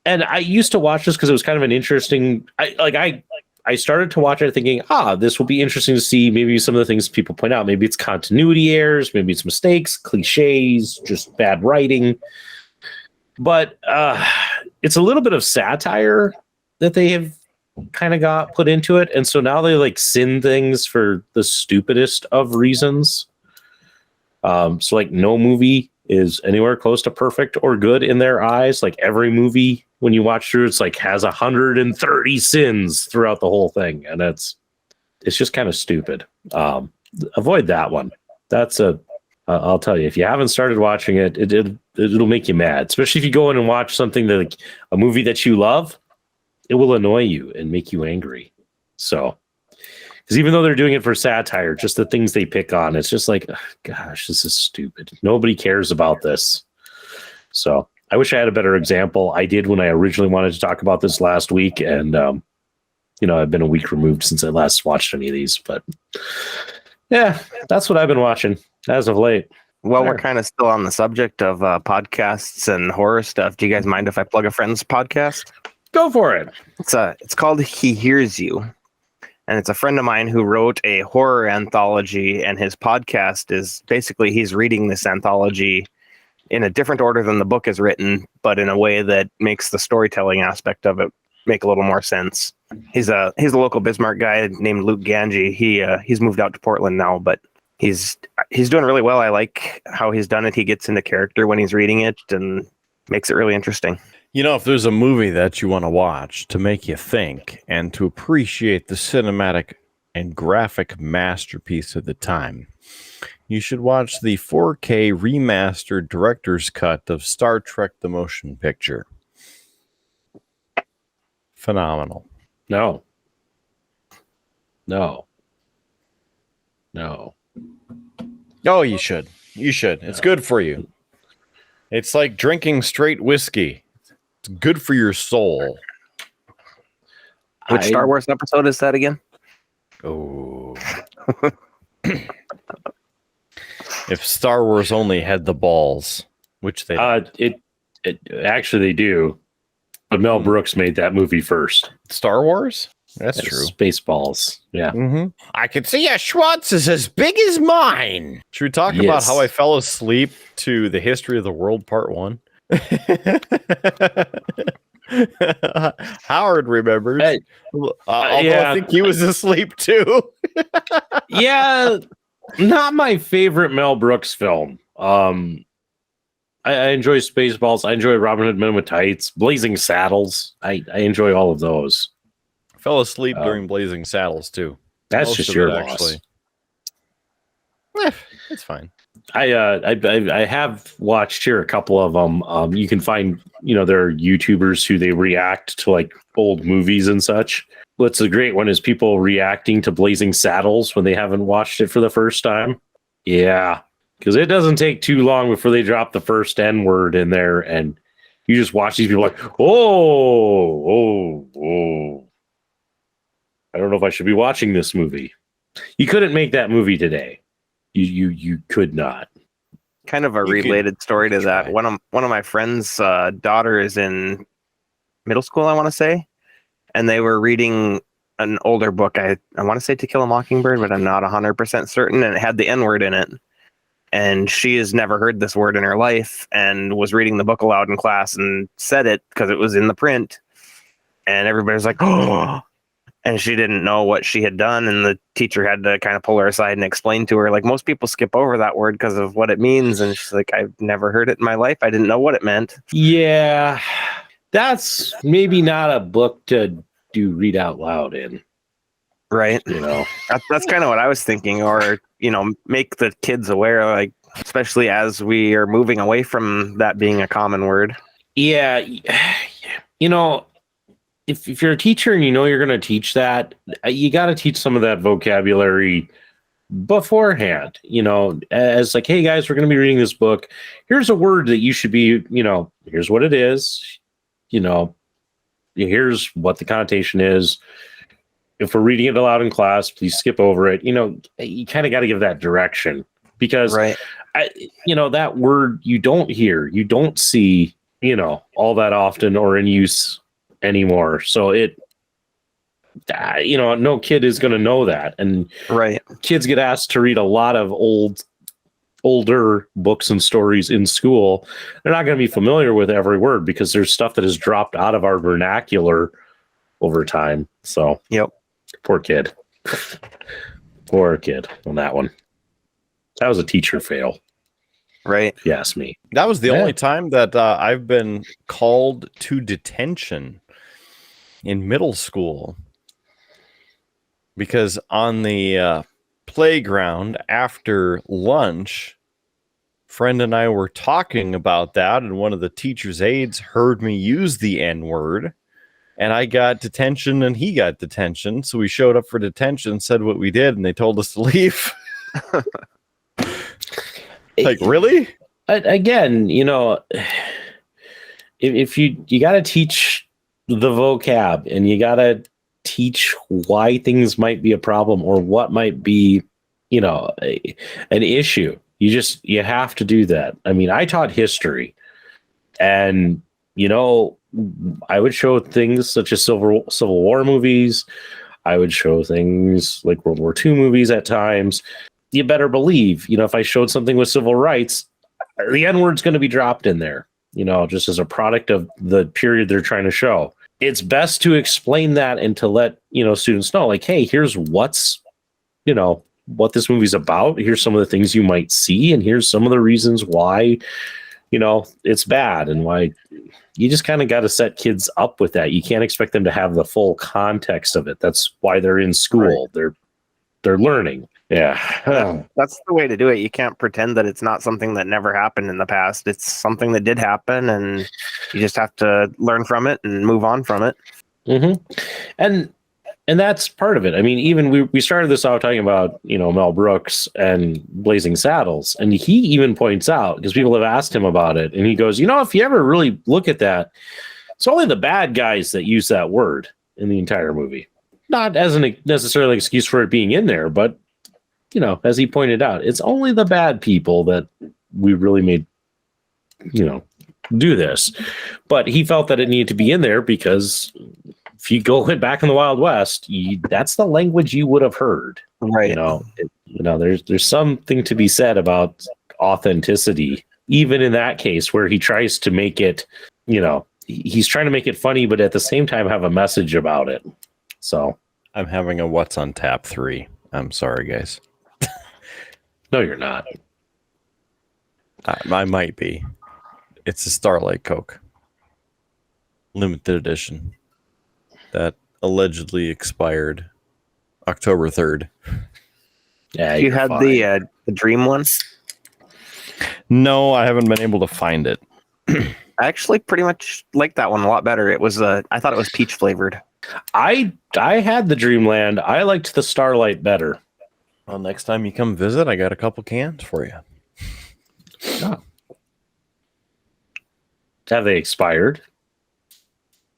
I used to watch this because it was kind of an interesting. I started to watch it thinking, this will be interesting to see maybe some of the things people point out. Maybe it's continuity errors, maybe it's mistakes, cliches, just bad writing. But it's a little bit of satire that they have kind of got put into it. And so now they like sin things for the stupidest of reasons. So like no movie is anywhere close to perfect or good in their eyes. Like every movie, when you watch through, it's like has 130 sins throughout the whole thing. And it's just kind of stupid. Avoid that one. That's I'll tell you, if you haven't started watching it, it'll make you mad, especially if you go in and watch something that like a movie that you love, it will annoy you and make you angry. So, because even though they're doing it for satire, just the things they pick on, it's just like, gosh, this is stupid. Nobody cares about this. So I wish I had a better example. I did when I originally wanted to talk about this last week, and I've been a week removed since I last watched any of these, but Yeah, that's what I've been watching as of late.
Well,
Sure.
we're kind of still on the subject of podcasts and horror stuff. Do you guys mind if I plug a friend's podcast?
Go for it.
It's called He Hears You, and it's a friend of mine who wrote a horror anthology, and his podcast is basically he's reading this anthology in a different order than the book is written, but in a way that makes the storytelling aspect of it make a little more sense. He's a local Bismarck guy named Luke Ganji. He's moved out to Portland now, but he's doing really well. I like how he's done it. He gets into character when he's reading it and makes it really interesting.
You know, if there's a movie that you want to watch to make you think and to appreciate the cinematic and graphic masterpiece of the time, you should watch the 4K remastered director's cut of Star Trek: The Motion Picture. Phenomenal.
No.
Oh, you should. You should. It's good for you. It's like drinking straight whiskey. It's good for your soul.
Which Star Wars episode is that again?
Oh. If Star Wars only had the balls, which they don't.
It actually they do, but Mel Brooks made that movie first.
Star Wars? That's
It's
true.
Spaceballs. Yeah.
Mm-hmm. I can see a Schwartz is as big as mine. Should we talk about
Yes.
how I fell asleep to the History of the World Part 1? Howard remembers.
Hey,
Although
yeah.
I think he was asleep too.
Yeah, not my favorite Mel Brooks film. I enjoy Spaceballs. I enjoy Robin Hood Men with Tights, Blazing Saddles. I enjoy all of those.
Fell asleep during Blazing Saddles too.
That's
Most
just
of
your
it,
loss.
It's fine.
I have watched here a couple of them. You can find, there are YouTubers who they react to like old movies and such. What's a great one is people reacting to Blazing Saddles when they haven't watched it for the first time. Yeah, because it doesn't take too long before they drop the first N word in there, and you just watch these people like, oh. I don't know if I should be watching this movie. You couldn't make that movie today. You could not.
Kind of a
You
related story to
try.
that. One of my friend's daughter is in middle school, I want to say, and they were reading an older book. I want to say To Kill a Mockingbird, but I'm not 100% certain. And it had the N word in it. And she has never heard this word in her life and was reading the book aloud in class and said it because it was in the print. And everybody's like, oh. And she didn't know what she had done. And the teacher had to kind of pull her aside and explain to her, like, most people skip over that word because of what it means. And she's like, I've never heard it in my life. I didn't know what it meant.
Yeah, that's maybe not a book to read out loud in.
Right. That's kind of what I was thinking. Or, make the kids aware, like, especially as we are moving away from that being a common word.
Yeah, if you're a teacher and you're going to teach that, you got to teach some of that vocabulary beforehand, as like, hey guys, we're going to be reading this book. Here's a word that you should be, here's what it is, here's what the connotation is. If we're reading it aloud in class, please skip over it. You kind of got to give that direction because,
right.
That word you don't hear, you don't see, all that often or in use anymore. So no kid is going to know that. And
right.
Kids get asked to read a lot of older books and stories in school. They're not going to be familiar with every word because there's stuff that has dropped out of our vernacular over time. So,
yep.
Poor kid on that one. That was a teacher fail.
Right.
If you ask me.
That was the only time that I've been called to detention in middle school, because on the playground after lunch, friend and I were talking about that, and one of the teacher's aides heard me use the N-word, and I got detention and he got detention. So we showed up for detention, said what we did, and they told us to leave. Like, really?
Again, if you got to teach the vocab and you got to teach why things might be a problem or what might be an issue. You have to do that. I mean, I taught history, and I would show things such as Civil War movies. I would show things like World War II movies at times. You better believe, if I showed something with civil rights, the N-word's going to be dropped in there, just as a product of the period they're trying to show. It's best to explain that and to let, students know, like, hey, here's what this movie's about. Here's some of the things you might see, and here's some of the reasons why, it's bad, and why you just kind of got to set kids up with that. You can't expect them to have the full context of it. That's why they're in school. Right. They're learning. Yeah.
That's the way to do it. You can't pretend that it's not something that never happened in the past. It's something that did happen, and you just have to learn from it and move on from it.
Mm-hmm. And that's part of it. I mean, even we started this out talking about, Mel Brooks and Blazing Saddles. And he even points out, because people have asked him about it, and he goes, if you ever really look at that, it's only the bad guys that use that word in the entire movie. Not as an necessarily excuse for it being in there, but, as he pointed out, it's only the bad people that we really made, do this. But he felt that it needed to be in there because if you go back in the Wild West, that's the language you would have heard.
Right.
There's something to be said about authenticity, even in that case where he tries to make it, he's trying to make it funny, but at the same time have a message about it. So
I'm having a What's on Tap 3. I'm sorry, guys.
No, you're not.
I might be. It's a Starlight Coke. Limited edition. That allegedly expired October 3rd.
Yeah,
you had
fine.
the dream one?
No, I haven't been able to find it.
I actually pretty much liked that one a lot better. It was I thought it was peach flavored.
I had the Dreamland. I liked the Starlight better.
Well, next time you come visit, I got a couple cans for you.
Oh. Have they expired?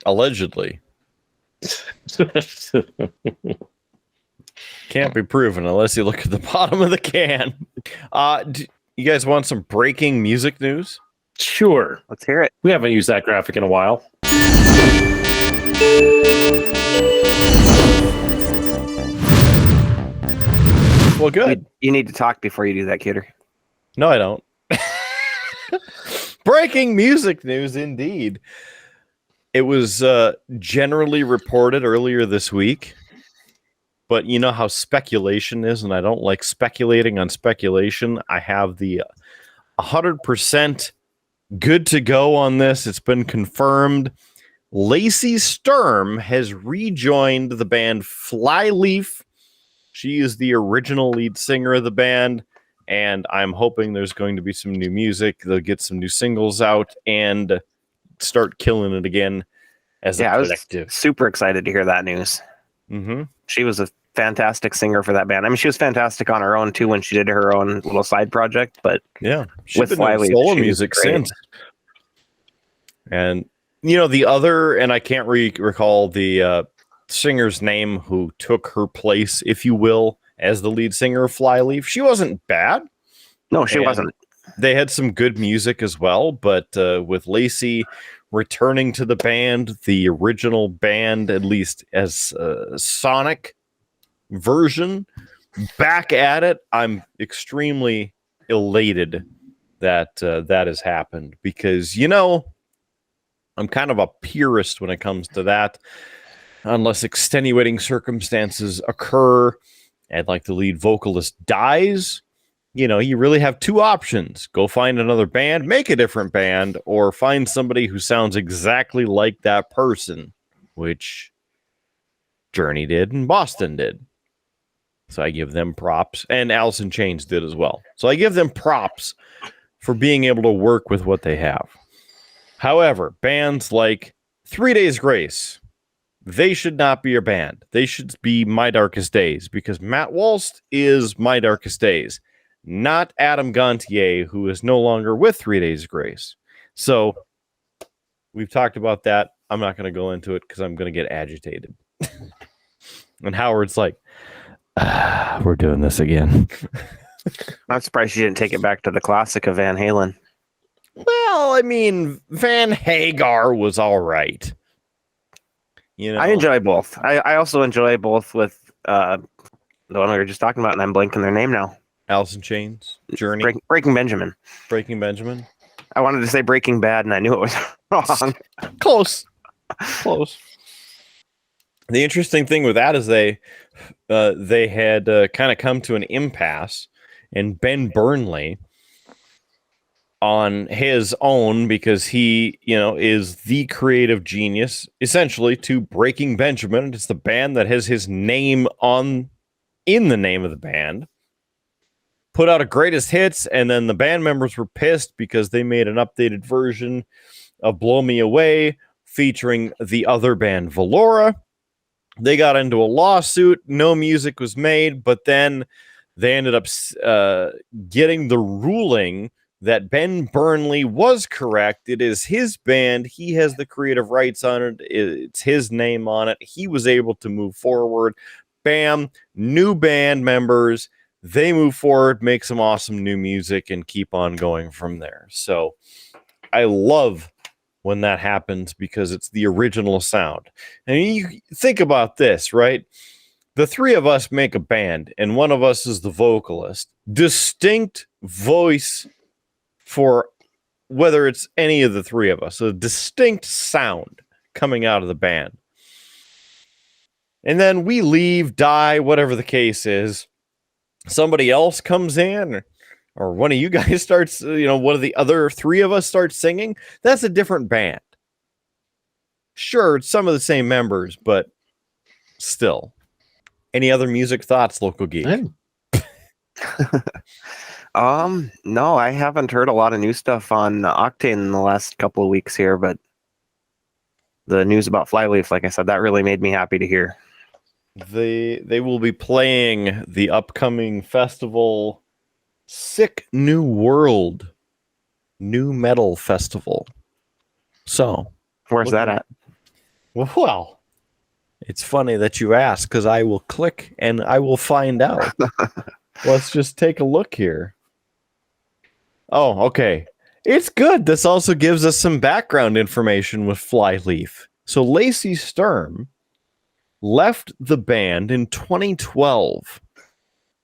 Allegedly. Can't be proven unless you look at the bottom of the can. You guys want some breaking music news?
Sure.
Let's hear it.
We haven't used that graphic in a while.
Well, good.
You need to talk before you do that, Kidder.
No, I don't. Breaking music news, indeed. It was generally reported earlier this week, but you know how speculation is, and I don't like speculating on speculation. I have the 100% good to go on this. It's been confirmed. Lacey Sturm has rejoined the band Flyleaf. She is the original lead singer of the band, and I'm hoping there's going to be some new music. They'll get some new singles out and start killing it again as a collective.
I was super excited to hear that news.
Mm-hmm.
She was a fantastic singer for that band. I mean, she was fantastic on her own too when she did her own little side project. But
yeah,
with Flyleaf,
solo music since. And the other, and I can't recall the singer's name who took her place, if you will, as the lead singer of Flyleaf. She wasn't bad.
No, she wasn't.
They had some good music as well, but with Lacey returning to the band, the original band, at least as a sonic version, back at it, I'm extremely elated that that has happened because, I'm kind of a purist when it comes to that. Unless extenuating circumstances occur and like the lead vocalist dies, you really have two options. Go find another band, make a different band, or find somebody who sounds exactly like that person, which Journey did and Boston did. So I give them props, and Alice in Chains did as well. So I give them props for being able to work with what they have. However, bands like 3 Days Grace, they should not be a band. They should be My Darkest Days, because Matt Walst is My Darkest Days, not Adam Gontier, who is no longer with 3 Days Grace. So we've talked about that. I'm not going to go into it because I'm going to get agitated. And Howard's like, We're doing this again.
I'm surprised you didn't take it back to the classic of Van Halen.
Well, I mean, Van Hagar was all right. You know,
I enjoy both. I also enjoy both with the one we were just talking about, and I'm blanking their name now.
Alice in Chains, Journey,
Breaking Benjamin.
Breaking Benjamin.
I wanted to say Breaking Bad, and I knew it was wrong.
Close. The interesting thing with that is they had kind of come to an impasse, and Ben Burnley, on his own, because he, is the creative genius, essentially, to Breaking Benjamin. It's the band that has his name in the name of the band. Put out a greatest hits, and then the band members were pissed because they made an updated version of Blow Me Away featuring the other band, Valora. They got into a lawsuit. No music was made, but then they ended up getting the ruling that Ben Burnley was correct. It is his band. He has the creative rights on it. It's his name on it. He was able to move forward. Bam, new band members. They move forward, make some awesome new music, and keep on going from there. So I love when that happens because it's the original sound. And you think about this, right? The three of us make a band, and one of us is the vocalist. Distinct voice for whether it's any of the three of us. A distinct sound coming out of the band. And then we leave, die, whatever the case is. Somebody else comes in, or one of you guys starts, one of the other three of us starts singing. That's a different band. Sure, it's some of the same members, but still. Any other music thoughts, Local Geek?
No, I haven't heard a lot of new stuff on Octane in the last couple of weeks here, but the news about Flyleaf, like I said, that really made me happy to hear.
They will be playing the upcoming festival, Sick New World New Metal Festival. So,
where's that at?
Well, it's funny that you ask, because I will click and I will find out. Let's just take a look here. Oh, okay. It's good. This also gives us some background information with Flyleaf. So Lacey Sturm left the band in 2012.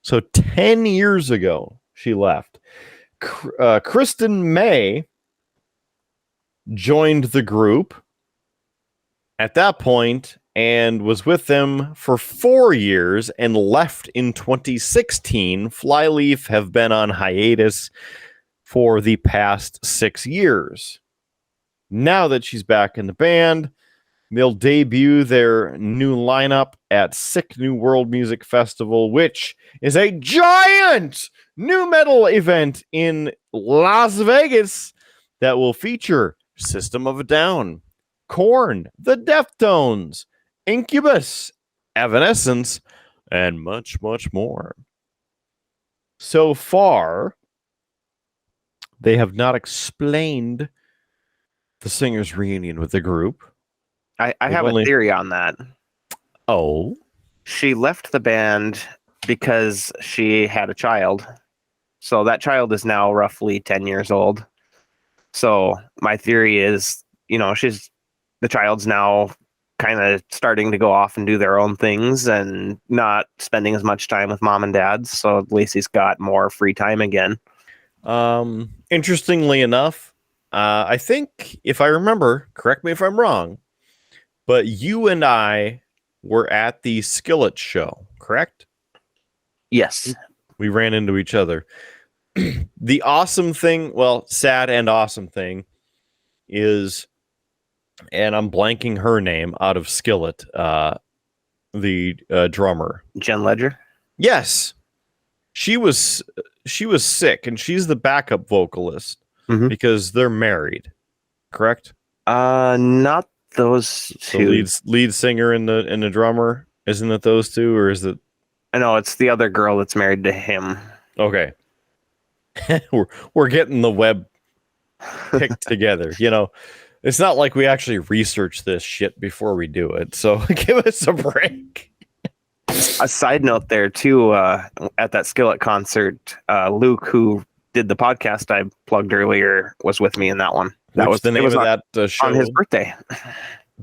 So 10 years ago, she left. Kristen May joined the group at that point and was with them for 4 years and left in 2016. Flyleaf have been on hiatus for the past 6 years. Now that she's back in the band, they'll debut their new lineup at Sick New World Music Festival, which is a giant new metal event in Las Vegas that will feature System of a Down, Korn, The Deftones, Incubus, Evanescence, and much, much more. So far, they have not explained the singer's reunion with the group.
I have a theory on that.
Oh?
She left the band because she had a child. So that child is now roughly 10 years old. So my theory is, the child's now kind of starting to go off and do their own things and not spending as much time with mom and dad. So Lacey's got more free time again.
Interestingly enough, I think, if I remember, correct me if I'm wrong, but you and I were at the Skillet show, correct?
Yes.
We ran into each other. The awesome thing, well, sad and awesome thing is, and I'm blanking her name out of Skillet, the drummer.
Jen Ledger?
Yes. She was sick, and she's the backup vocalist because they're married, correct?
Not those two.
The lead singer and the drummer, isn't it those two, or is it?
I know it's the other girl that's married to him.
Okay. we're getting the web picked together. It's not like we actually research this shit before we do it. So give us a break.
A side note there too, at that Skillet concert, Luke, who did the podcast I plugged earlier, was with me in that one. That was
the name of that show
on his birthday.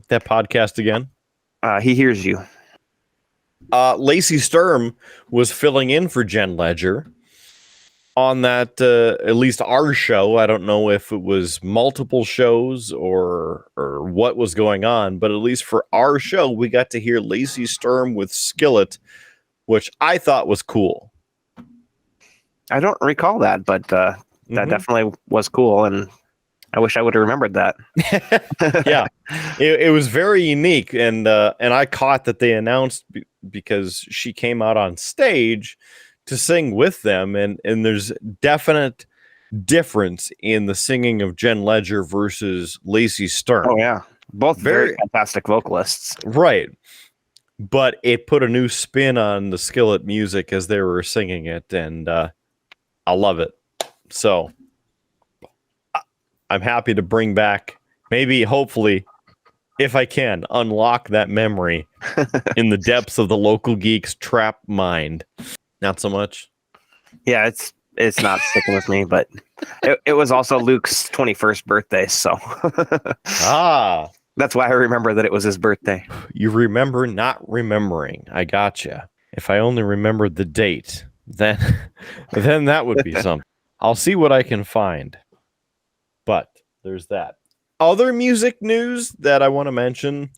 That podcast again.
He hears you.
Lacey Sturm was filling in for Jen Ledger on that, at least our show. I don't know if it was multiple shows or what was going on, but at least for our show, we got to hear Lacey Sturm with Skillet, which I thought was cool.
I don't recall that, but that definitely was cool, and I wish I would have remembered that.
Yeah, it was very unique, and I caught that they announced because she came out on stage to sing with them, and there's definite difference in the singing of Jen Ledger versus Lacey Sturm.
Oh yeah, both very fantastic vocalists.
Right. But it put a new spin on the Skillet music as they were singing it, and I love it. So I'm happy to bring back, maybe, hopefully, if I can, unlock that memory in the depths of the local geek's trap mind. Not so much.
Yeah, it's not sticking with me, but it was also Luke's 21st birthday, so that's why I remember that it was his birthday.
You remember not remembering. I gotcha. If I only remembered the date, then that would be something. I'll see what I can find. But there's that. Other music news that I want to mention: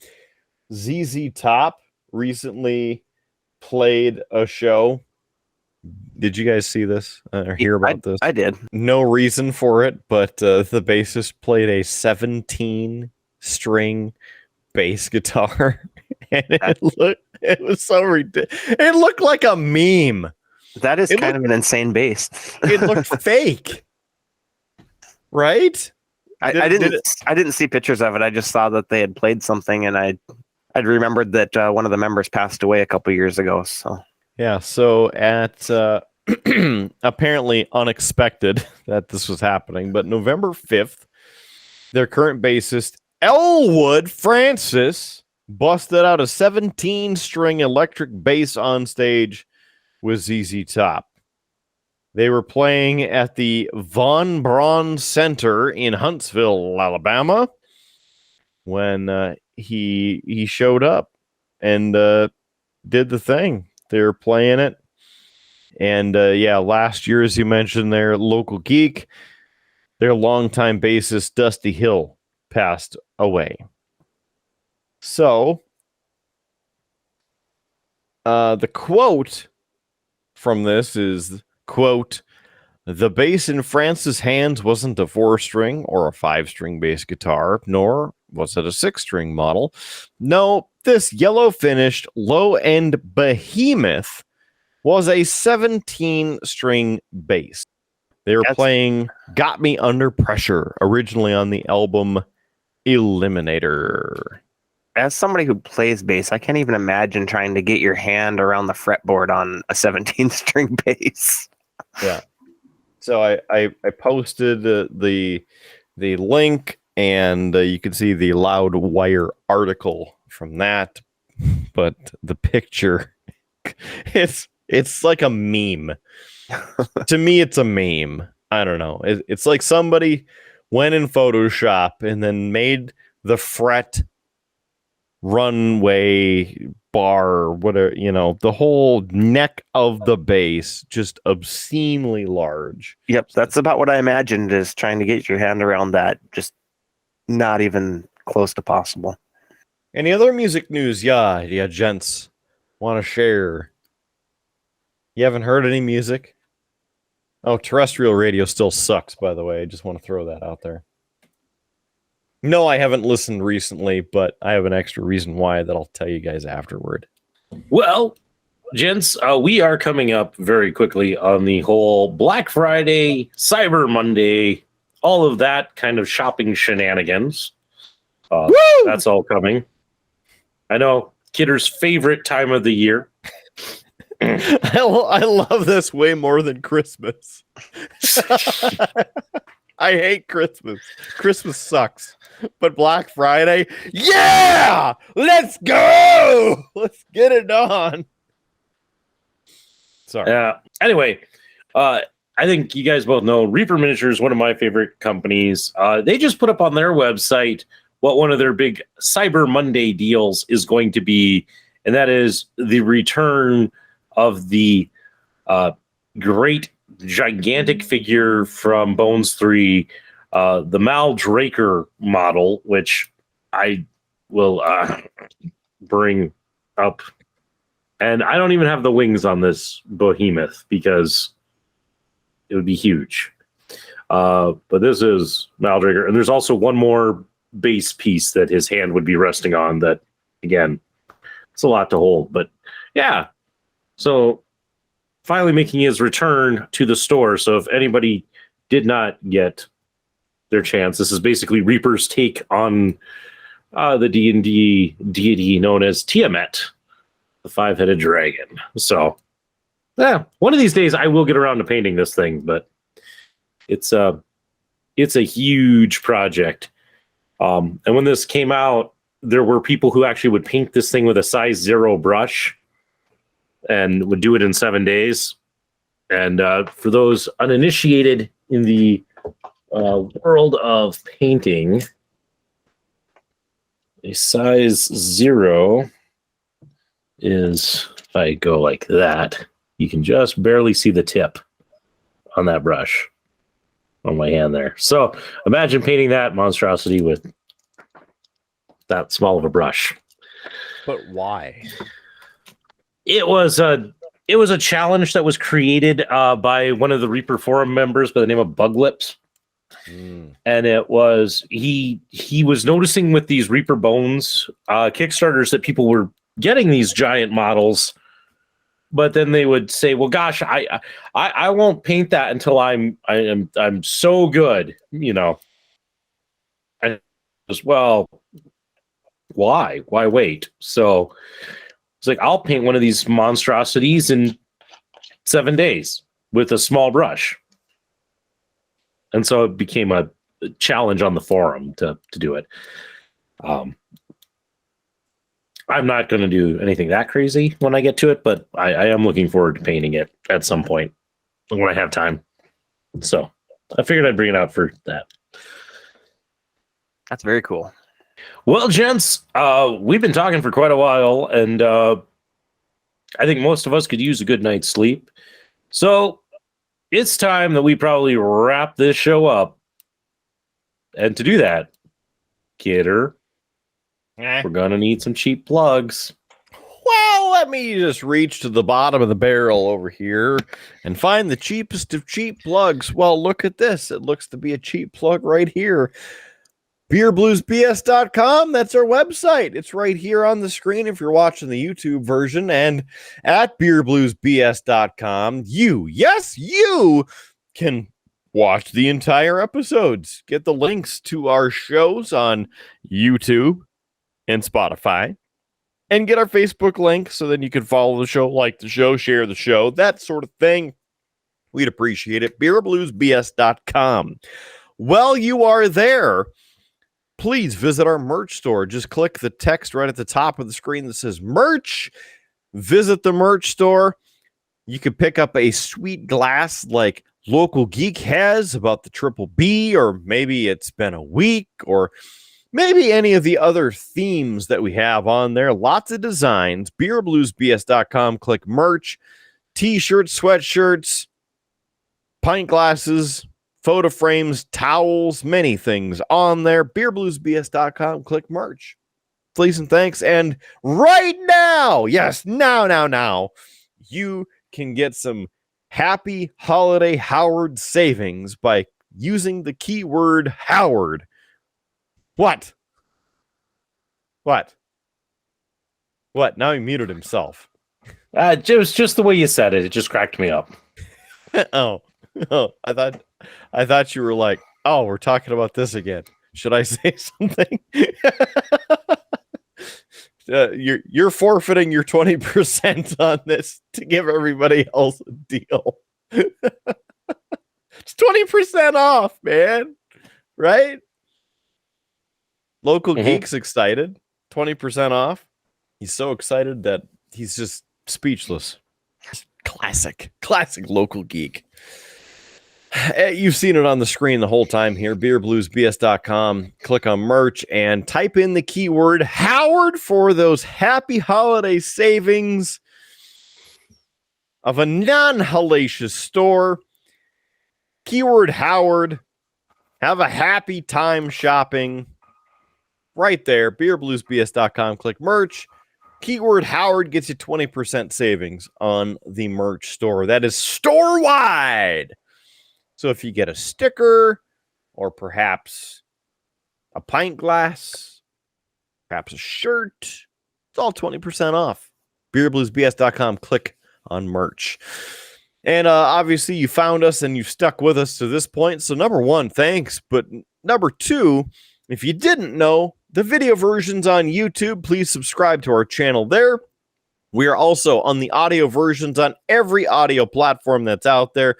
ZZ Top recently played a show. Did you guys see this or hear about this?
I did.
No reason for it, but the bassist played a 17-string bass guitar, and it was so ridiculous. It looked like a meme.
That is kind of an insane bass.
It looked fake, right?
I didn't see pictures of it. I just saw that they had played something, and I'd remembered that one of the members passed away a couple years ago. So
yeah, so at apparently unexpected that this was happening, but November 5th, their current bassist Elwood Francis busted out a 17-string electric bass on stage with ZZ Top. They were playing at the Von Braun Center in Huntsville, Alabama, when he showed up and did the thing. They were playing it. And last year, as you mentioned, their local geek, their longtime bassist Dusty Hill passed away. So the quote from this is, quote, "The bass in Francis' hands wasn't a 4-string or a 5-string bass guitar, nor was it a 6-string model. No, this yellow-finished, low-end behemoth was a 17-string bass. They were playing Got Me Under Pressure, originally on the album Eliminator."
As somebody who plays bass, I can't even imagine trying to get your hand around the fretboard on a 17-string bass.
Yeah. So I posted the link, and you can see the Loudwire article from that. But the picture, it's like a meme. To me, it's a meme. I don't know. It's like somebody went in Photoshop and then made the fret runway bar, whatever, the whole neck of the bass just obscenely large.
Yep, that's about what I imagined, is trying to get your hand around that. Just not even close to possible.
Any other music news? Yeah, gents, want to share? You haven't heard any music? Oh, terrestrial radio still sucks, by the way. I just want to throw that out there. No, I haven't listened recently, but I have an extra reason why that I'll tell you guys afterward.
Well, gents, we are coming up very quickly on the whole Black Friday, Cyber Monday, all of that kind of shopping shenanigans. That's all coming. I know, Kidder's favorite time of the year.
I love this way more than Christmas. I hate Christmas. Christmas sucks. But Black Friday, yeah! Let's go! Let's get it on. Sorry.
Anyway, I think you guys both know Reaper Miniatures is one of my favorite companies. They just put up on their website what one of their big Cyber Monday deals is going to be, and that is the return of the great gigantic figure from Bones 3, the Maal Draker model, which I will bring up. And I don't even have the wings on this behemoth because it would be huge. But this is Maal Draker. And there's also one more base piece that his hand would be resting on that, again, it's a lot to hold. But yeah, so finally making his return to the store. So if anybody did not get their chance, this is basically Reaper's take on the D&D deity known as Tiamat, the five-headed dragon. So yeah, one of these days I will get around to painting this thing, but it's a huge project. And when this came out, there were people who actually would paint this thing with a size 0 brush and would do it in 7 days. And for those uninitiated in the world of painting, a size 0 is, if I go like that, you can just barely see the tip on that brush on my hand there. So imagine painting that monstrosity with that small of a brush.
But why?
It was a challenge that was created by one of the Reaper forum members by the name of Buglips. And it was he was noticing with these Reaper Bones Kickstarters that people were getting these giant models, but then they would say, well, gosh, I won't paint that until I'm so good, you know. And as well, why wait? So it's like, I'll paint one of these monstrosities in 7 days with a small brush. And so it became a challenge on the forum to do it. I'm not going to do anything that crazy when I get to it, but I am looking forward to painting it at some point when I have time. So I figured I'd bring it out for that.
That's very cool.
Well, gents, we've been talking for quite a while, and I think most of us could use a good night's sleep. So it's time that we probably wrap this show up. And to do that, Kidder, we're going to need some cheap plugs.
Well, let me just reach to the bottom of the barrel over here and find the cheapest of cheap plugs. Well, look at this. It looks to be a cheap plug right here. BeerBluesBS.com. That's our website. It's right here on the screen if you're watching the YouTube version. And at BeerBluesBS.com, you can watch the entire episodes. Get the links to our shows on YouTube and Spotify. And get our Facebook link so then you can follow the show, like the show, share the show, that sort of thing. We'd appreciate it. BeerBluesBS.com. While you are there, please visit our merch store. Just click the text right at the top of the screen that says merch. Visit the merch store. You can pick up a sweet glass like Local Geek has about the Triple B, or maybe it's been a week, or maybe any of the other themes that we have on there. Lots of designs. BeerBluesBS.com. Click merch, t-shirts, sweatshirts, pint glasses, photo frames, towels, many things on there. BeerBluesBS.com. Click merch. Please and thanks. And right now, yes, now, you can get some happy holiday Howard savings by using the keyword Howard. What? Now he muted himself.
It was just the way you said it. It just cracked me up.
Oh, I thought you were like, oh, we're talking about this again. Should I say something? You're forfeiting your 20% on this to give everybody else a deal. It's 20% off, man. Right? Local Geek's excited. 20% off. He's so excited that he's just speechless. Classic local geek. You've seen it on the screen the whole time here. beerbluesbs.com. Click on merch and type in the keyword Howard for those happy holiday savings of a non-hellacious store. Keyword Howard. Have a happy time shopping. Right there. beerbluesbs.com. Click merch. Keyword Howard gets you 20% savings on the merch store. That is store-wide. So if you get a sticker or perhaps a pint glass, perhaps a shirt, it's all 20% off. beerbluesbs.com. Click on merch. And obviously you found us and you've stuck with us to this point. So number one, thanks. But number two, if you didn't know, the video version's on YouTube. Please subscribe to our channel there. We are also on the audio versions on every audio platform that's out there,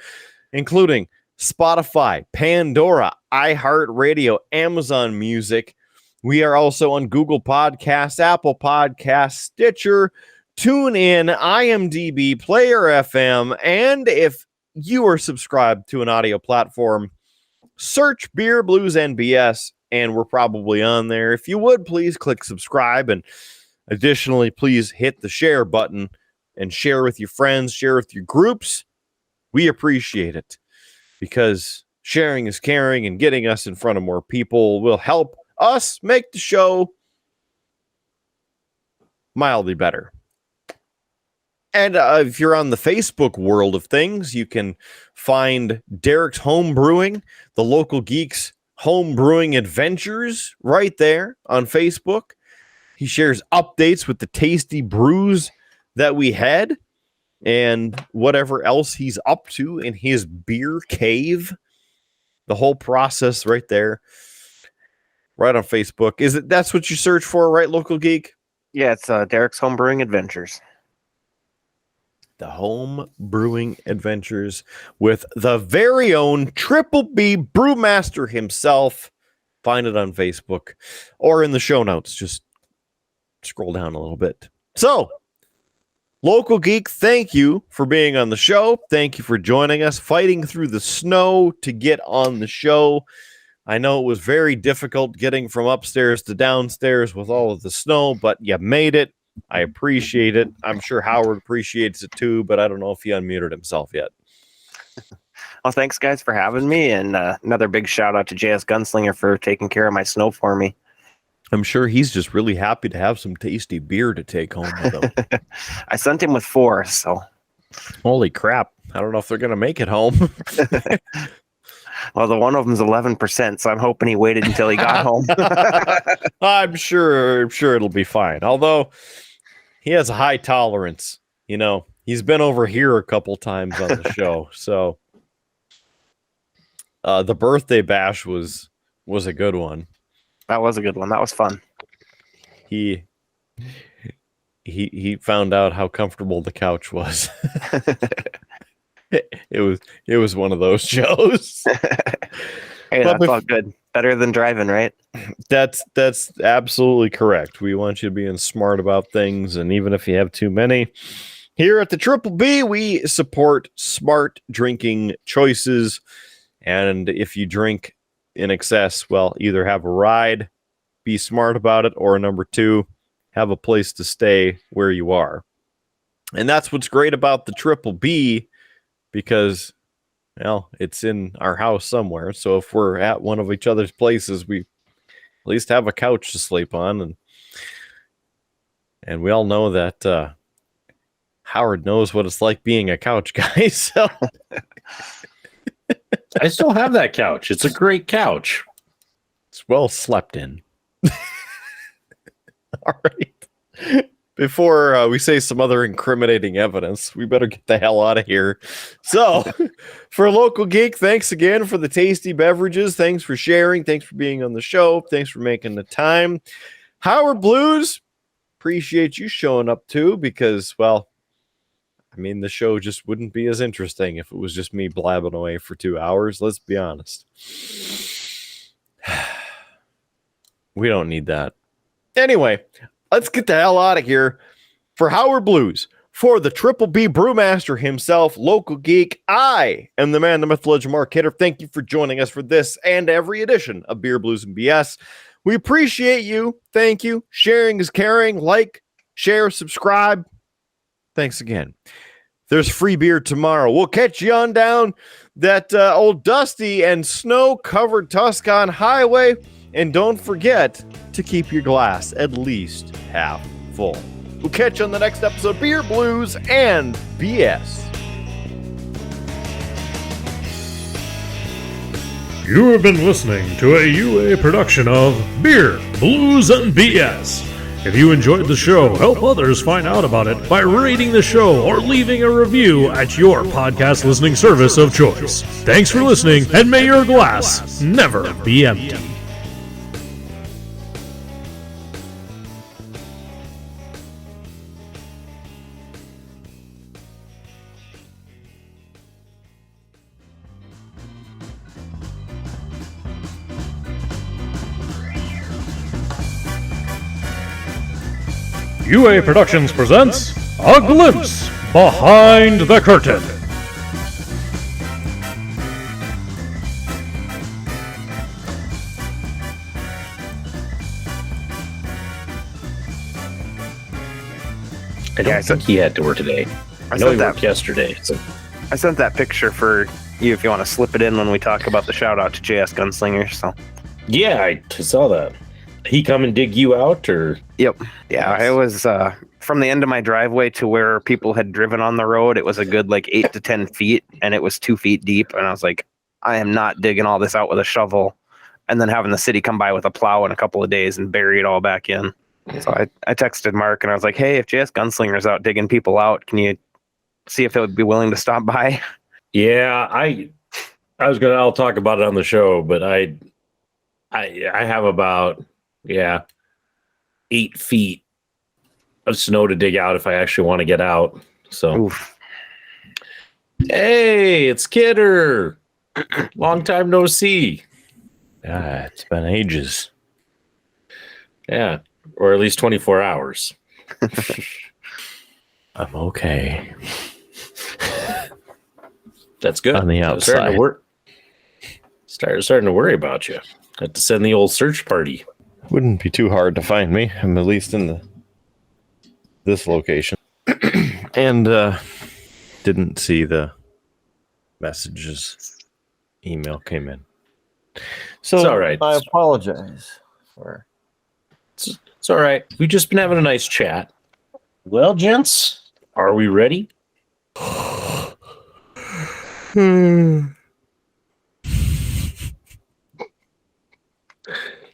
including Spotify, Pandora, iHeartRadio, Amazon Music. We are also on Google Podcasts, Apple Podcasts, Stitcher, TuneIn, IMDb, Player FM, and if you are subscribed to an audio platform, search Beer Blues NBS, and we're probably on there. If you would, please click subscribe, and additionally, please hit the share button and share with your friends, share with your groups. We appreciate it because sharing is caring, and getting us in front of more people will help us make the show mildly better. And if you're on the Facebook world of things, you can find Derek's Home Brewing, the Local Geeks Home Brewing Adventures, right there on Facebook. He shares updates with the tasty brews that we had and whatever else he's up to in his beer cave. The whole process right there, right on Facebook. That's what you search for, right, Local Geek?
Yeah, it's Derek's Home Brewing Adventures.
The Home Brewing Adventures with the very own Triple B Brewmaster himself. Find it on Facebook or in the show notes. Just scroll down a little bit. So, Local Geek, thank you for being on the show. Thank you for joining us, fighting through the snow to get on the show. I know it was very difficult getting from upstairs to downstairs with all of the snow, but you made it. I appreciate it. I'm sure Howard appreciates it too, but I don't know if he unmuted himself yet.
Well, thanks, guys, for having me. And another big shout out to JS Gunslinger for taking care of my snow for me.
I'm sure he's just really happy to have some tasty beer to take home with him.
I sent him with 4, so.
Holy crap. I don't know if they're going to make it home.
Well, the one of them's 11%, so I'm hoping he waited until he got home.
I'm sure it'll be fine. Although he has a high tolerance. You know, he's been over here a couple times on the show. So the birthday bash was a good one.
That was a good one. That was fun.
He found out how comfortable the couch was. It was one of those shows.
Hey, that's all good. Better than driving, right?
That's absolutely correct. We want you being smart about things, and even if you have too many, here at the Triple B, we support smart drinking choices. And if you drink in excess, well, either have a ride, be smart about it, or number 2, have a place to stay where you are. And that's what's great about the Triple B, because, well, it's in our house somewhere. So if we're at one of each other's places, we at least have a couch to sleep on. And we all know that Howard knows what it's like being a couch guy. So
I still have that couch. It's a great couch.
It's well slept in. All right. Before we say some other incriminating evidence, we better get the hell out of here. So, for Local Geek, thanks again for the tasty beverages. Thanks for sharing. Thanks for being on the show. Thanks for making the time. Howard Blues, appreciate you showing up too, because, well, I mean, the show just wouldn't be as interesting if it was just me blabbing away for 2 hours. Let's be honest. We don't need that. Anyway, let's get the hell out of here. For Howard Blues, For the Triple B Brewmaster himself, local geek, I am the man, the myth, legend, Mark Hitter. Thank you for joining us for this and every edition of Beer, Blues, and BS. We appreciate you. Thank you. Sharing is caring. Like, share, subscribe. Thanks again. There's free beer tomorrow. We'll catch you on down that old dusty and snow-covered Tuscan highway. And don't forget to keep your glass at least half full. We'll catch you on the next episode of Beer, Blues, and BS.
You have been listening to a UA production of Beer, Blues, and BS. If you enjoyed the show, help others find out about it by rating the show or leaving a review at your podcast listening service of choice. Thanks for listening, and may your glass never be empty. UA Productions presents A Glimpse Behind the Curtain.
I don't think he had to work today. I know he worked yesterday. So.
I sent that picture for you if you want to slip it in when we talk about the shout out to JS Gunslinger. So
yeah, I saw that. He come and dig you out, or?
Yep. Yeah, it was from the end of my driveway to where people had driven on the road. It was a good 8 to 10 feet, and it was 2 feet deep. And I was like, I am not digging all this out with a shovel, and then having the city come by with a plow in a couple of days and bury it all back in. So I texted Mark and I was like, hey, if JS Gunslinger's out digging people out, can you see if they would be willing to stop by?
Yeah, I'll talk about it on the show, but I have about 8 feet of snow to dig out if I actually want to get out. So, oof. Hey, it's Kidder. Long time no see.
Yeah, it's been ages.
Yeah, or at least 24 hours.
I'm okay.
That's good.
On the outside.
Starting to worry about you. Have to send the old search party.
Wouldn't be too hard to find me. I'm at least in this location. And didn't see the messages. Email came in. So
it's all right.
I apologize for
it's all right. We've just been having a nice chat. Well, gents, are we ready?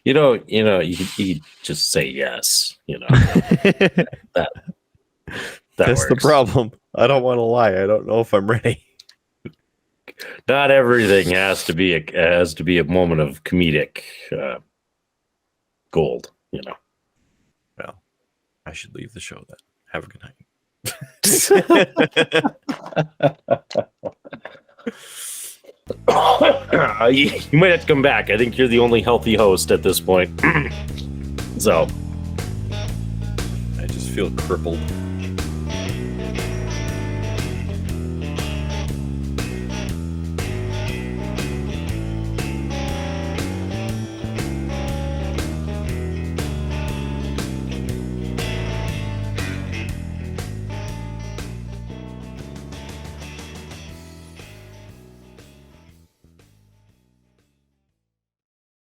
You just say yes. That's
the problem. I don't want to lie. I don't know if I'm ready.
Not everything has to be a moment of comedic gold.
Well, I should leave the show then. Have a good night.
You might have to come back. I think you're the only healthy host at this point. So
I just feel crippled.